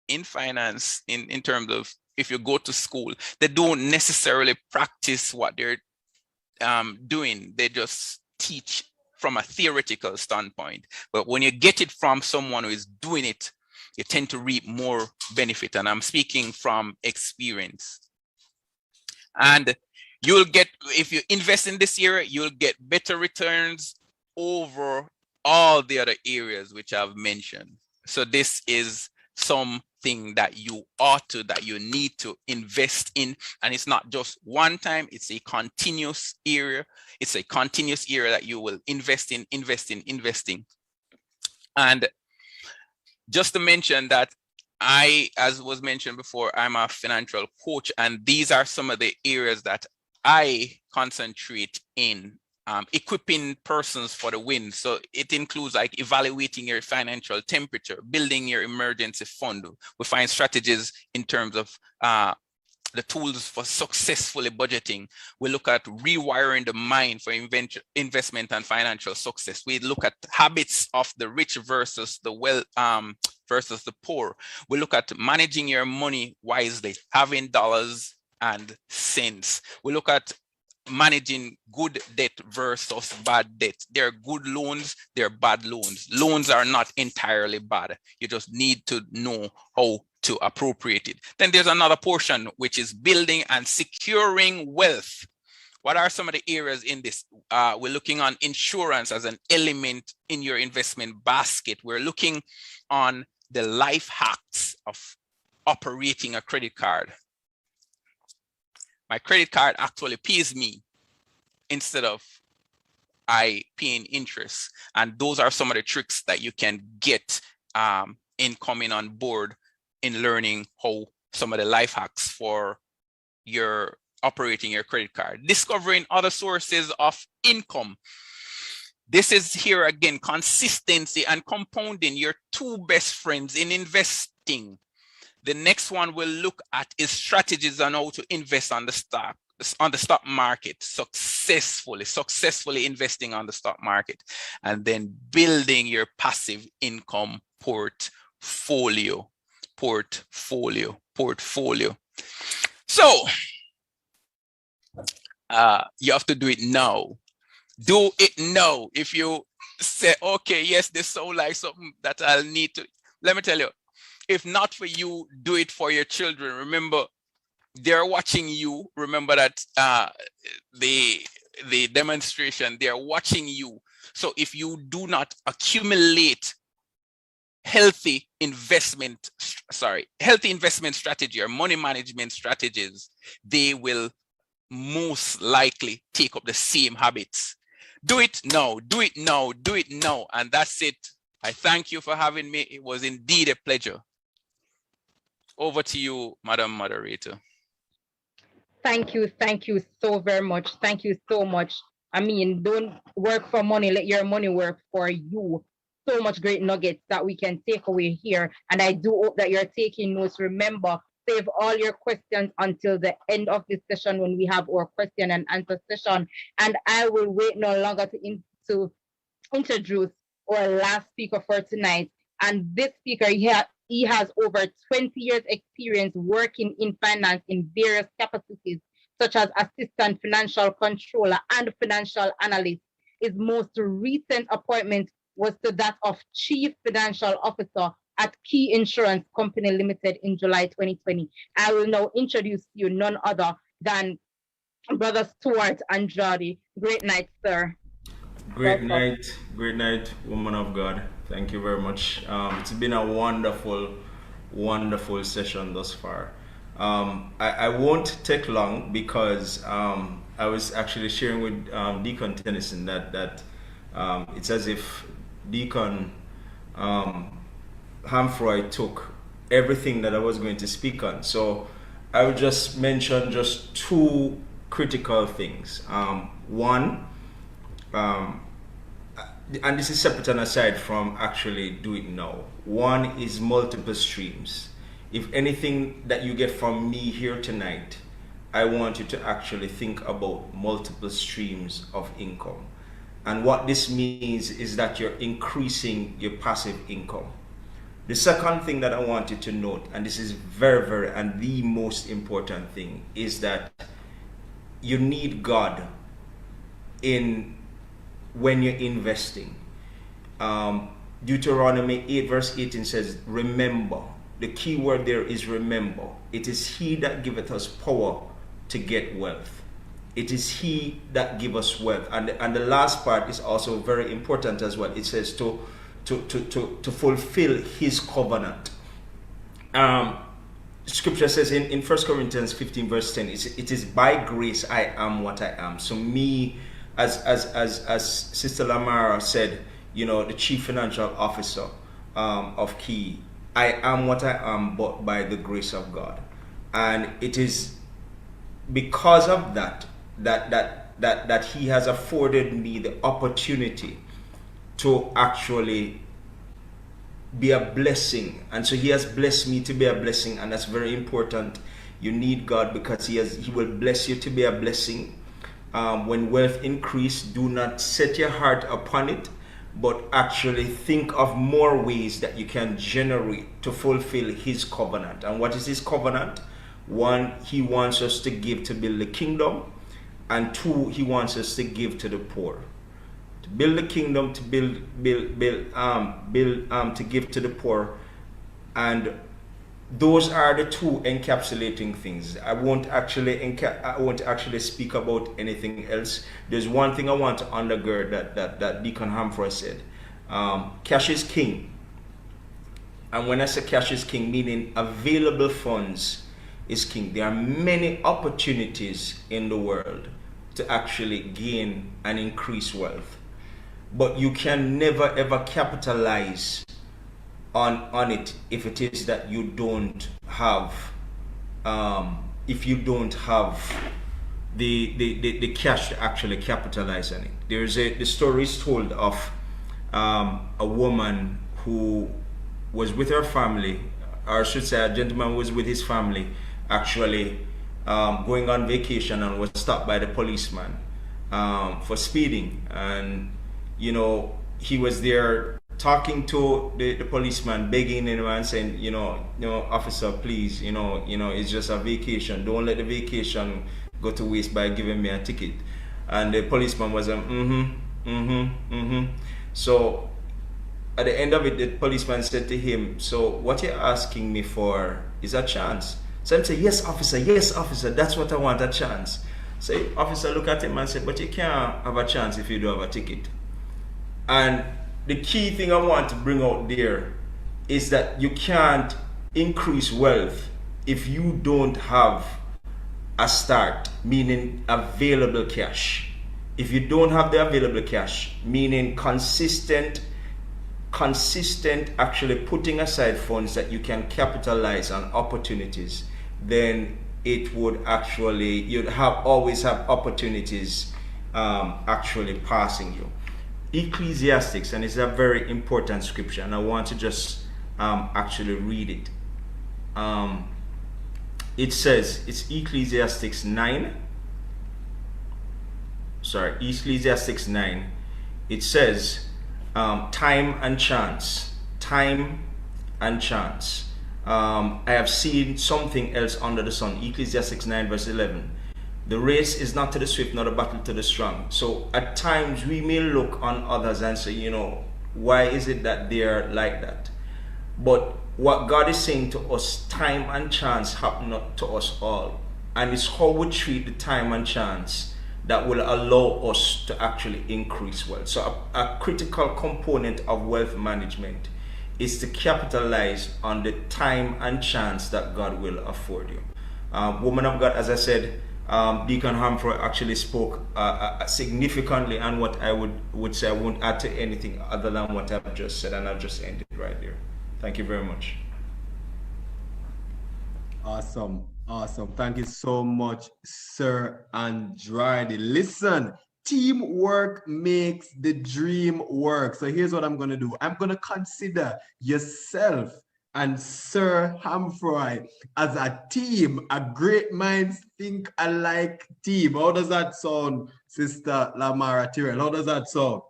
in finance, in terms of if you go to school, they don't necessarily practice what they're doing. They just teach from a theoretical standpoint. But when you get it from someone who is doing it, you tend to reap more benefit. And I'm speaking from experience. And you'll get, if you invest in this area, you'll get better returns over all the other areas which I've mentioned. So this is something that you ought to, that you need to invest in. And it's not just one time, it's a continuous area. It's a continuous area that you will invest in. And just to mention that as was mentioned before, I'm a financial coach, and these are some of the areas that I concentrate in, equipping persons for the win. So it includes like evaluating your financial temperature, building your emergency fund. We find strategies in terms of the tools for successfully budgeting. We look at rewiring the mind for investment and financial success. We look at habits of the rich versus the versus the poor. We look at managing your money wisely, having dollars and cents. We look at managing good debt versus bad debt. There are good loans, there are bad loans. Loans are not entirely bad. You just need to know how to appropriate it. Then there's another portion, which is building and securing wealth. What are some of the areas in this? We're looking on insurance as an element in your investment basket. We're looking on the life hacks of operating a credit card. My credit card actually pays me instead of I paying interest. And those are some of the tricks that you can get in coming on board in learning how some of the life hacks for your operating your credit card. Discovering other sources of income. This is here again, consistency and compounding, your two best friends in investing. The next one we'll look at is strategies on how to invest on the stock market successfully investing on the stock market, and then building your passive income portfolio. So you have to do it now. Do it now. If you say, okay, yes, this sounds like something that I'll need to, let me tell you, if not for you, do it for your children. Remember, they're watching you. Remember that the demonstration, they're watching you. So if you do not accumulate healthy investment strategy or money management strategies, they will most likely take up the same habits. Do it now, do it now, do it now. And that's it. I thank you for having me. It was indeed a pleasure. Over to you, Madam Moderator. Thank you so very much. Thank you so much. I mean, don't work for money, let your money work for you. So much great nuggets that we can take away here. And I do hope that you're taking notes. Remember, save all your questions until the end of this session when we have our question and answer session. And I will wait no longer to introduce our last speaker for tonight. And this speaker, he has over 20 years experience working in finance in various capacities, such as assistant financial controller and financial analyst. His most recent appointment was to that of chief financial officer at Key Insurance Company Limited in July 2020. I will now introduce you none other than Brother Stewart Andrade. Great night, sir. Great night, woman of God. Thank you very much. It's been a wonderful session thus far. I won't take long because I was actually sharing with Deacon Tennyson that it's as if Deacon Hamfroy took everything that I was going to speak on. So I would just mention just two critical things. One, and this is separate and aside from actually do it now. One is multiple streams. If anything that you get from me here tonight, I want you to actually think about multiple streams of income. And what this means is that you're increasing your passive income. The second thing that I want you to note, and this is very, and the most important thing, is that you need God when you're investing. Deuteronomy 8 verse 18 says, remember. The key word there is remember. It is He that giveth us power to get wealth. It is He that give us wealth. And the last part is also very important as well. It says to fulfill His covenant. Scripture says in 1 Corinthians 15 verse 10, it is by grace I am what I am. So me, as Sister Lamara said, you know, the Chief Financial Officer of Key, I am what I am, but by the grace of God. And it is because of that He has afforded me the opportunity to actually be a blessing. And so He has blessed me to be a blessing, and that's very important. You need God because He will bless you to be a blessing. When wealth increase, do not set your heart upon it, but actually think of more ways that you can generate to fulfill His covenant. And what is His covenant? One, He wants us to give to build the kingdom, and two, He wants us to give to the poor. To build the kingdom, to to give to the poor, and those are the two encapsulating things. I won't actually speak about anything else. There's one thing I want to undergird that Deacon Humphrey said. Cash is king. And when I say cash is king, meaning available funds is king. There are many opportunities in the world to actually gain and increase wealth. But you can never ever capitalize on it if it is that you don't have the cash to actually capitalize on it. The story is told of a woman who was with her family, or I should say a gentleman was with his family, actually going on vacation, and was stopped by the policeman for speeding. And you know, he was there talking to the policeman, begging him and saying, you know, officer, please, you know, it's just a vacation. Don't let the vacation go to waste by giving me a ticket. And the policeman was So at the end of it, the policeman said to him, so what you're asking me for is a chance. So he said, yes, officer, that's what I want, a chance. So officer look at him and said, but you can't have a chance if you don't have a ticket. And the key thing I want to bring out there is that you can't increase wealth if you don't have a start, meaning available cash. If you don't have the available cash, meaning consistent actually putting aside funds that you can capitalize on opportunities, then it would actually, always have opportunities actually passing you. Ecclesiastics, and it's a very important scripture, and I want to just actually read it. It says, it's Ecclesiastics 9. It says, time and chance. I have seen something else under the sun. Ecclesiastes 9 verse 11. The race is not to the swift, nor the battle to the strong. So at times we may look on others and say, you know, why is it that they're like that? But what God is saying to us, time and chance happen to us all. And it's how we treat the time and chance that will allow us to actually increase wealth. So a critical component of wealth management is to capitalize on the time and chance that God will afford you. Woman of God, as I said, Deacon Humphrey actually spoke significantly, and what I would say, I won't add to anything other than what I've just said, and I'll just end it right there. Thank you very much. Awesome. Awesome. Thank you so much, Sir Andrade. Listen, teamwork makes the dream work. So here's what I'm going to do. I'm going to consider yourself and Sir Humphrey as a team, a great minds think alike team. How does that sound, Sister Lamara Tyrell? How does that sound?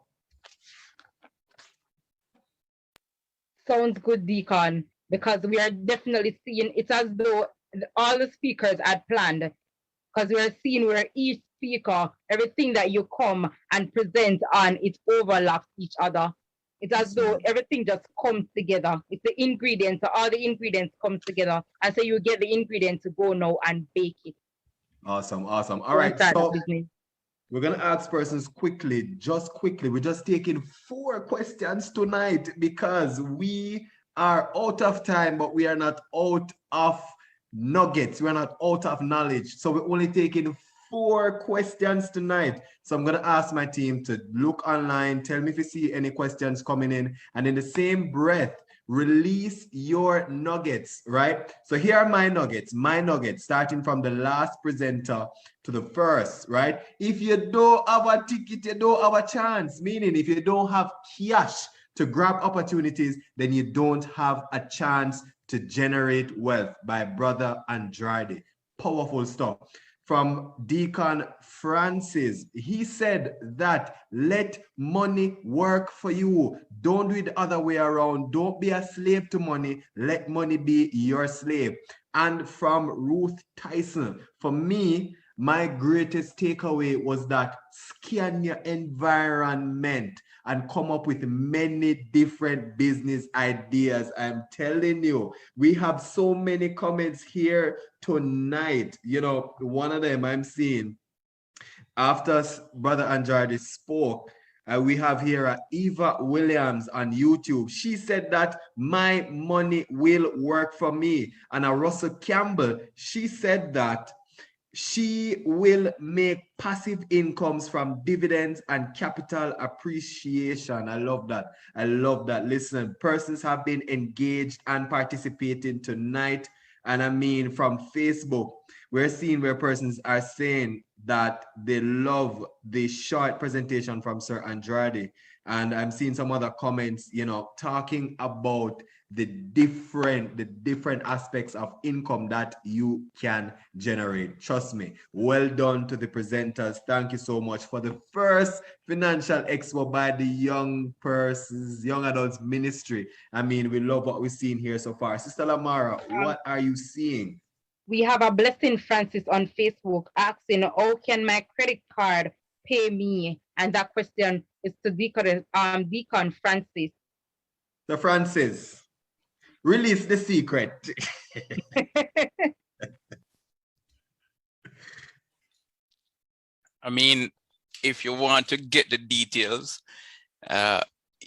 Sounds good, Deacon, because we are definitely seeing it's as though all the speakers had planned, because we are seeing where each speaker, everything that you come and present on, it overlaps each other. It's as though everything just comes together. It's the ingredients, all the ingredients come together. And so you get the ingredients to go now and bake it. Awesome, awesome. All right, so we're going to ask persons quickly, just quickly. We're just taking 4 questions tonight because we are out of time, but we are not out of nuggets. We're not out of knowledge. So we're only taking 4 questions tonight. So I'm going to ask my team to look online, tell me if you see any questions coming in, and in the same breath, release your nuggets, right? So here are my nuggets, starting from the last presenter to the first, right? If you don't have a ticket, you don't have a chance, meaning if you don't have cash to grab opportunities, then you don't have a chance to generate wealth, by Brother Andrade. Powerful stuff. From Deacon Francis, he said that let money work for you. Don't do it the other way around. Don't be a slave to money. Let money be your slave. And from Ruth Tyson, for me, my greatest takeaway was that scan your environment and come up with many different business ideas. I'm telling you, we have so many comments here tonight. You know, one of them I'm seeing after Brother Andrade spoke, we have here Eva Williams on YouTube. She said that my money will work for me. And Russell Campbell, she said that she will make passive incomes from dividends and capital appreciation. I love that. I love that. Listen, persons have been engaged and participating tonight. And I mean, from Facebook, we're seeing where persons are saying that they love the short presentation from Sir Andrade. And I'm seeing some other comments, you know, talking about the different aspects of income that you can generate. Trust me. Well done to the presenters. Thank you so much for the first financial expo by the young adults ministry. I mean, we love what we've seen here so far. Sister Lamara, what are you seeing? We have a Blessing Francis on Facebook asking, how can my credit card pay me? And that question is to Deacon Francis. So Francis, release the secret. I mean, if you want to get the details,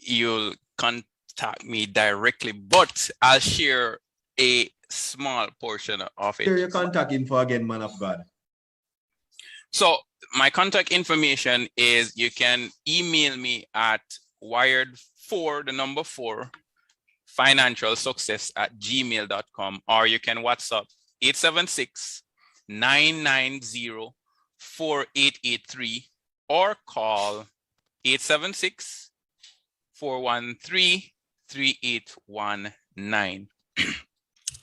you'll contact me directly, but I'll share a small portion of it. Share your contact info again, man of God. So my contact information is, you can email me at wired4 financialsuccess@gmail.com, or you can WhatsApp 876-990-4883 or call 876-413-3819.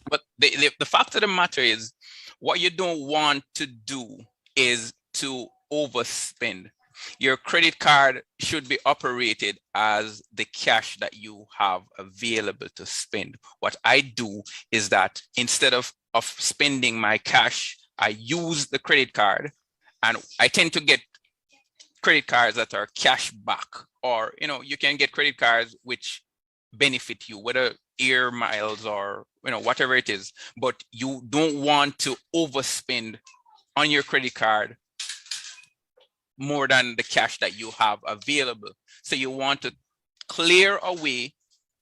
But the fact of the matter is, what you don't want to do is to overspend. Your credit card should be operated as the cash that you have available to spend. What I do is that instead of spending my cash, I use the credit card, and I tend to get credit cards that are cash back, or, you know, you can get credit cards which benefit you, whether air miles or, you know, whatever it is, but you don't want to overspend on your credit card more than the cash that you have available. So you want to clear away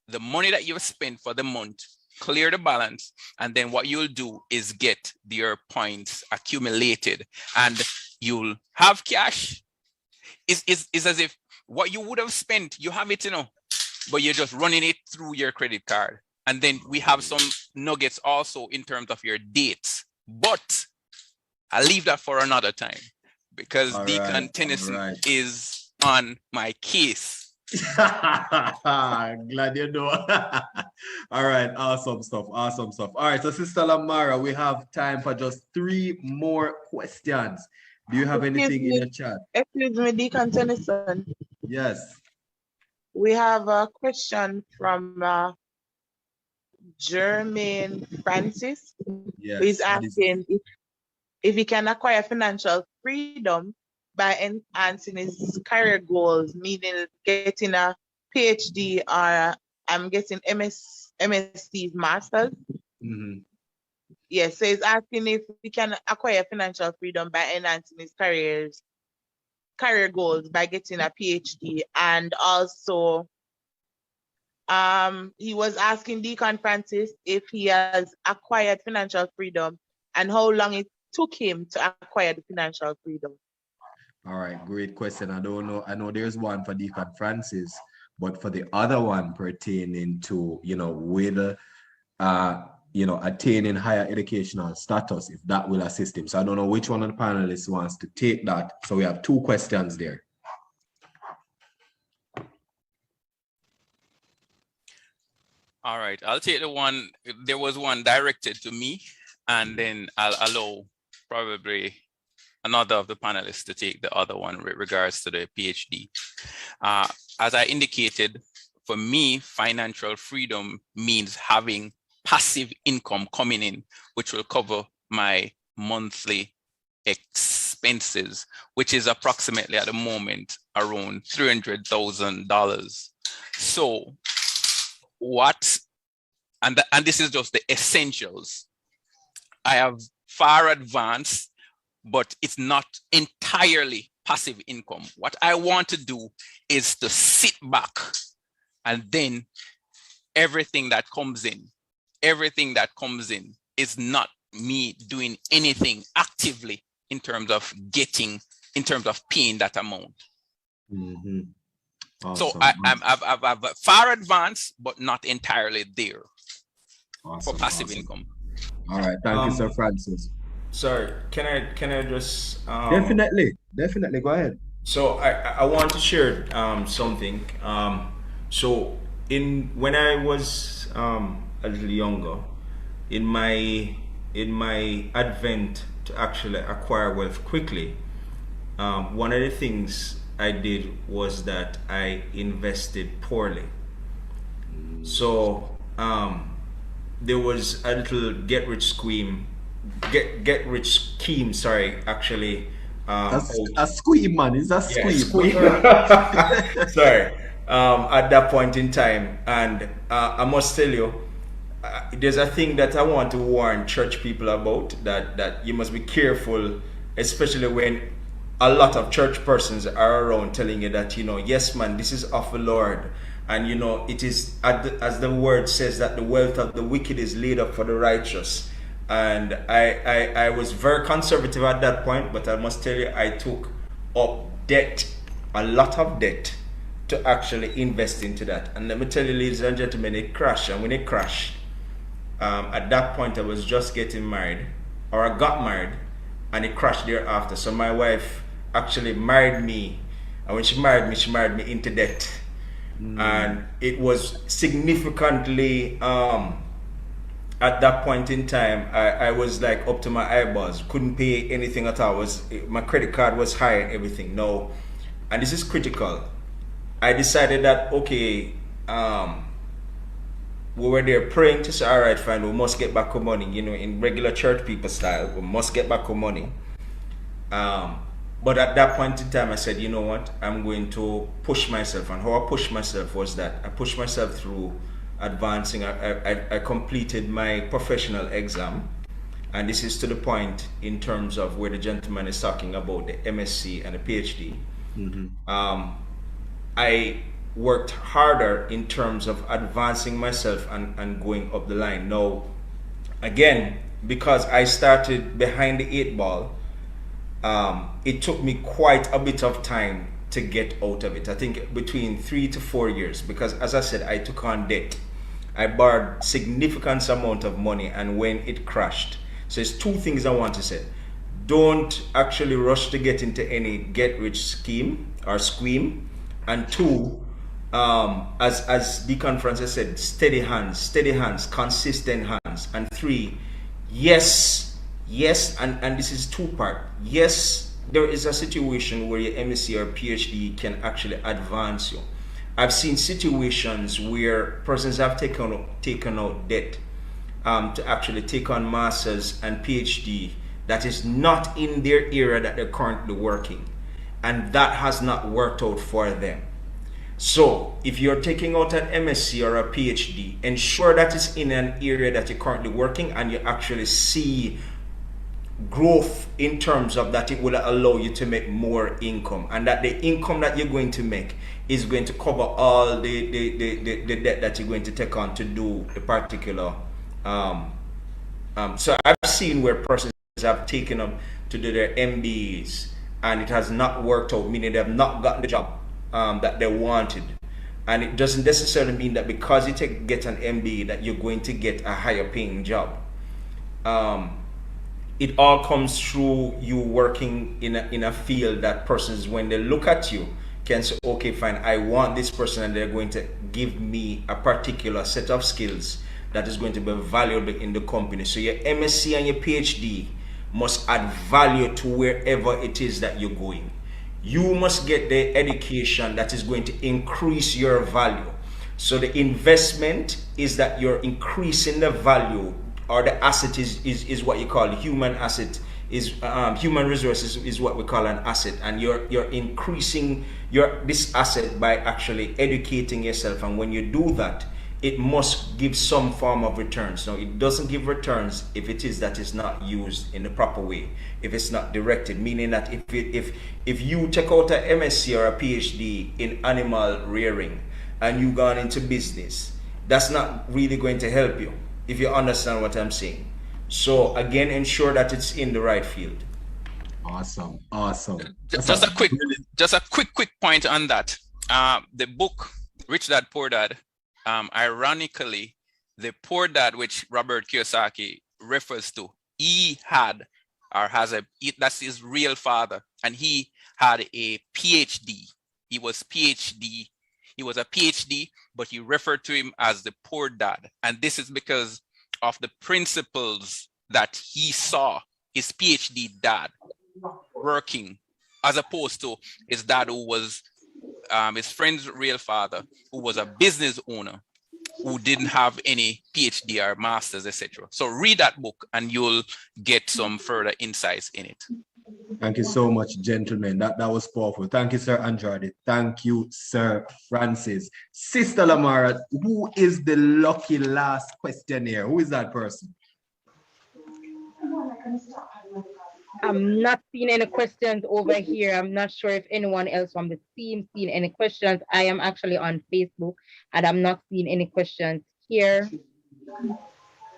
the money that you've spent for the month, clear the balance, and then what you'll do is get your points accumulated, and you'll have cash. Is as if what you would have spent, you have it, you know, but you're just running it through your credit card. And then we have some nuggets also in terms of your dates. But I'll leave that for another time because All Deacon right, Tennyson all right. is on my case. Glad you know. All right, awesome stuff, awesome stuff. All right, so Sister Lamara, we have time for just 3 more questions. Do you have anything in the chat? Excuse me, Deacon Tennyson. Yes. We have a question from Jermaine Francis, Yes. who is asking if he can acquire financial freedom by enhancing his career goals, meaning getting a PhD or I'm guessing MSc Masters. Mm-hmm. Yes, so he's asking if he can acquire financial freedom by enhancing his career goals by getting a PhD, and also he was asking Deacon Francis if he has acquired financial freedom and how long it took him to acquire the financial freedom. All right, great question. I don't know. I know there's one for Deacon Francis, but for the other one pertaining to, whether, attaining higher educational status, if that will assist him. So I don't know which one of the panelists wants to take that. So we have 2 questions there. All right, I'll take the one. There was one directed to me, and then I'll allow probably another of the panelists to take the other one with regards to the PhD. As I indicated, for me, financial freedom means having passive income coming in, which will cover my monthly expenses, which is approximately at the moment around $300,000. So and this is just the essentials. I have far advanced, but it's not entirely passive income. What I want to do is to sit back and then everything that comes in is not me doing anything actively in terms of paying that amount. Mm-hmm. So Awesome. I've far advanced, but not entirely there Awesome, for passive awesome. income. All right, thank you, Sir Francis. Sorry, can I just Definitely, go ahead. So I want to share something. So when I was a little younger, in my advent to actually acquire wealth quickly, one of the things I did was that I invested poorly. So there was a little get rich scheme. Sorry, actually. A squeam, man. It's a squeam. Sorry. At that point in time, and I must tell you, there's a thing that I want to warn church people about, that you must be careful, especially when a lot of church persons are around telling you that, yes, man, this is of the Lord. And, it is, as the word says, that the wealth of the wicked is laid up for the righteous. And I was very conservative at that point, but I must tell you, I took up a lot of debt, to actually invest into that. And let me tell you, ladies and gentlemen, it crashed. And when it crashed, at that point, I was just getting married, or I got married, and it crashed thereafter. So my wife actually married me, and when she married me into debt. And it was significantly, at that point in time, I was like up to my eyeballs, couldn't pay anything at all. My credit card was high and everything. No, and this is critical. I decided that, okay, we were there praying to say, all right, fine, we must get back our money, in regular church people style, we must get back our money. But at that point in time, I said, you know what, I'm going to push myself. And how I pushed myself was that I pushed myself through advancing. I completed my professional exam. And this is to the point in terms of where the gentleman is talking about the MSc and the PhD. Mm-hmm. I worked harder in terms of advancing myself and going up the line. Now, again, because I started behind the 8 ball, it took me quite a bit of time to get out of it. I think between 3 to 4 years, because as I said, I took on debt. I borrowed significant amount of money, and when it crashed, So it's two things I want to say. Don't actually rush to get into any get-rich scheme or scheme. And two, as Deacon Francis said, steady hands, consistent hands. And three, yes, and this is two-part. Yes, there is a situation where your MSc or PhD can actually advance you. I've seen situations where persons have taken out debt to actually take on masters and PhD that is not in their area that they're currently working, and that has not worked out for them. So if you're taking out an MSc or a PhD, ensure that it's in an area that you're currently working and you actually see growth in terms of that it will allow you to make more income, and that the income that you're going to make is going to cover all the debt that you're going to take on to do the particular so I've seen where persons have taken up to do their MBAs and it has not worked out, meaning they have not gotten the job that they wanted. And it doesn't necessarily mean that because you get an MBA that you're going to get a higher paying job. It all comes through you working in a field that persons, when they look at you, can say, okay, fine, I want this person, and they're going to give me a particular set of skills that is going to be valuable in the company. So your MSc and your PhD must add value to wherever it is that you're going. You must get the education that is going to increase your value. So the investment is that you're increasing the value, or the asset is what you call human asset, is human resources is what we call an asset, and you're increasing this asset by actually educating yourself. And when you do that, it must give some form of returns. Now, it doesn't give returns if it is that is not used in the proper way, if it's not directed, meaning that if you take out an MSc or a PhD in animal rearing and you gone into business, that's not really going to help you, if you understand what I'm saying. So again, ensure that it's in the right field. Awesome. Just a quick point on that. The book Rich Dad Poor Dad, ironically, the poor dad which Robert Kiyosaki refers to, he had or has that's his real father, and he had a PhD. He was a PhD, but he referred to him as the poor dad. And this is because of the principles that he saw his PhD dad working, as opposed to his dad, who was his friend's real father, who was a business owner, who didn't have any PhD or masters, etc. So read that book and you'll get some further insights in it. Thank you so much, gentlemen. That was powerful. Thank you, Sir Andrade. Thank you, Sir Francis. Sister Lamara, who is the lucky last question here? Who is that person? I'm not seeing any questions over here. I'm not sure if anyone else from the team seen any questions. I am actually on Facebook and I'm not seeing any questions here.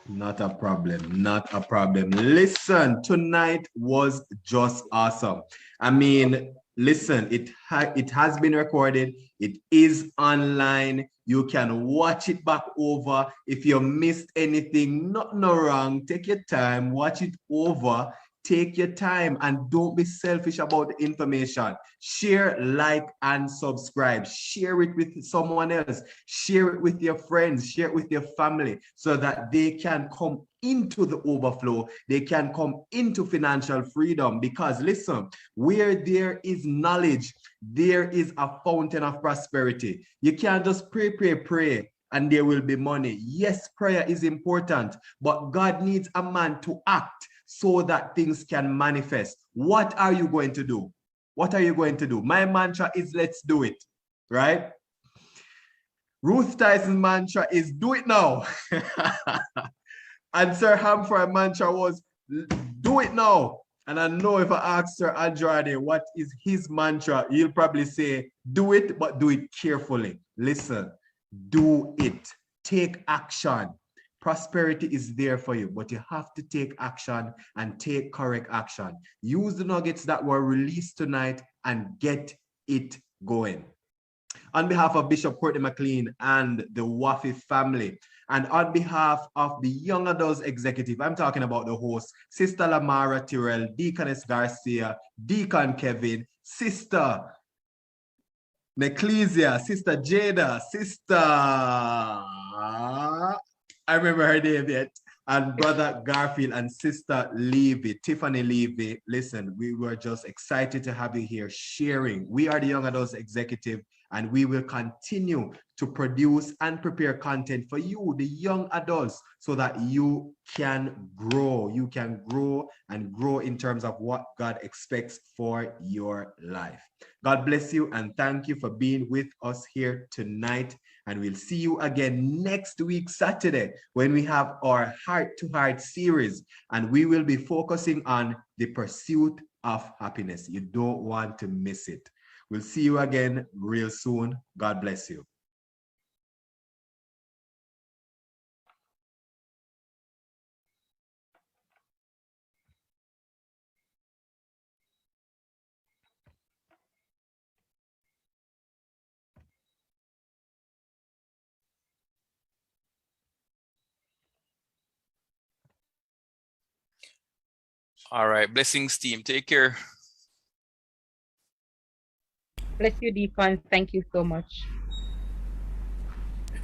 Not a problem. Listen, tonight was just awesome. I mean, listen, it has been recorded. It is online. You can watch it back over. If you missed anything, nothing wrong, take your time, watch it over. Take your time and don't be selfish about the information. Share, like, and subscribe. Share it with someone else. Share it with your friends. Share it with your family so that they can come into the overflow. They can come into financial freedom. Because listen, where there is knowledge, there is a fountain of prosperity. You can't just pray, and there will be money. Yes, prayer is important, but God needs a man to act so that things can manifest. What are you going to do? What are you going to do? My mantra is let's do it, right? Ruth Tyson's mantra is do it now. And Sir Hamford's mantra was do it now. And I know if I ask Sir Andrade what is his mantra, he'll probably say do it, but do it carefully. Listen, do it. Take action. Prosperity is there for you, but you have to take action and take correct action. Use the nuggets that were released tonight and get it going. On behalf of Bishop Courtney McLean and the WAFIF family, and on behalf of the Young Adults Executive, I'm talking about the host, Sister Lamara Tyrell, Deaconess Garcia, Deacon Kevin, Sister Neclesia, Sister Jada, Sister, I remember her name yet, and Brother Garfield and Sister Levy, Tiffany Levy. Listen, we were just excited to have you here sharing. We are the Young Adults Executive, and we will continue to produce and prepare content for you, the young adults, so that you can grow. You can grow and grow in terms of what God expects for your life. God bless you, and thank you for being with us here tonight. And we'll see you again next week, Saturday, when we have our heart-to-heart series, and we will be focusing on the pursuit of happiness. You don't want to miss it. We'll see you again real soon. God bless you. All right, blessings team, take care. Bless you, Deacon. Thank you so much.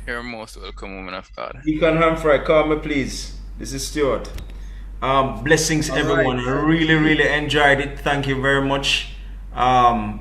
You're most welcome, woman of God. Deacon Humphrey, call me please. This is Stewart. Blessings everyone. Right. I really enjoyed it. Thank you very much. I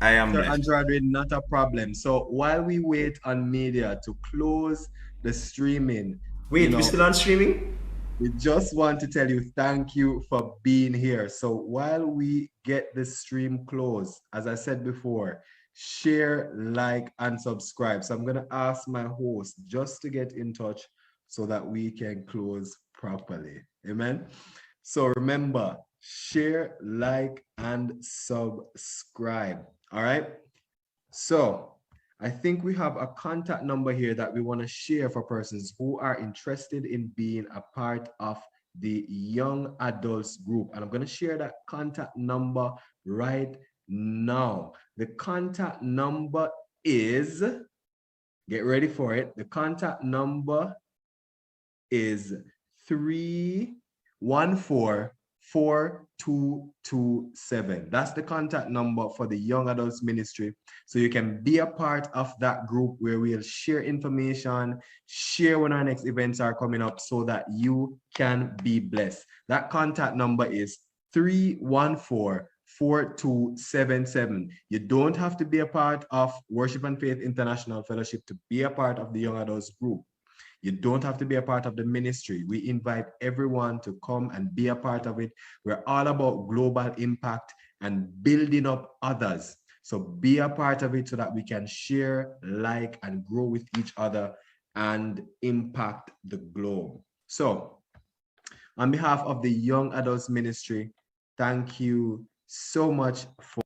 am Sir blessed. Andrade, not a problem. So while we wait on media to close the streaming, Wait, we still on streaming? we just want to tell you thank you for being here. So while we get the stream closed, as I said before, share, like, and subscribe. So I'm going to ask my host just to get in touch so that we can close properly. Amen. So remember, share, like, and subscribe. All right. So I think we have a contact number here that we want to share for persons who are interested in being a part of the young adults group. And I'm going to share that contact number right now. The contact number is, get ready for it. The contact number is 314-4227. That's the contact number for the Young Adults Ministry. So you can be a part of that group where we'll share information, share when our next events are coming up so that you can be blessed. That contact number is 314-4277. You don't have to be a part of Worship and Faith International Fellowship to be a part of the Young Adults group. You don't have to be a part of the ministry. We invite everyone to come and be a part of it. We're all about global impact and building up others. So be a part of it so that we can share, like, and grow with each other and impact the globe. So on behalf of the Young Adults Ministry, thank you so much for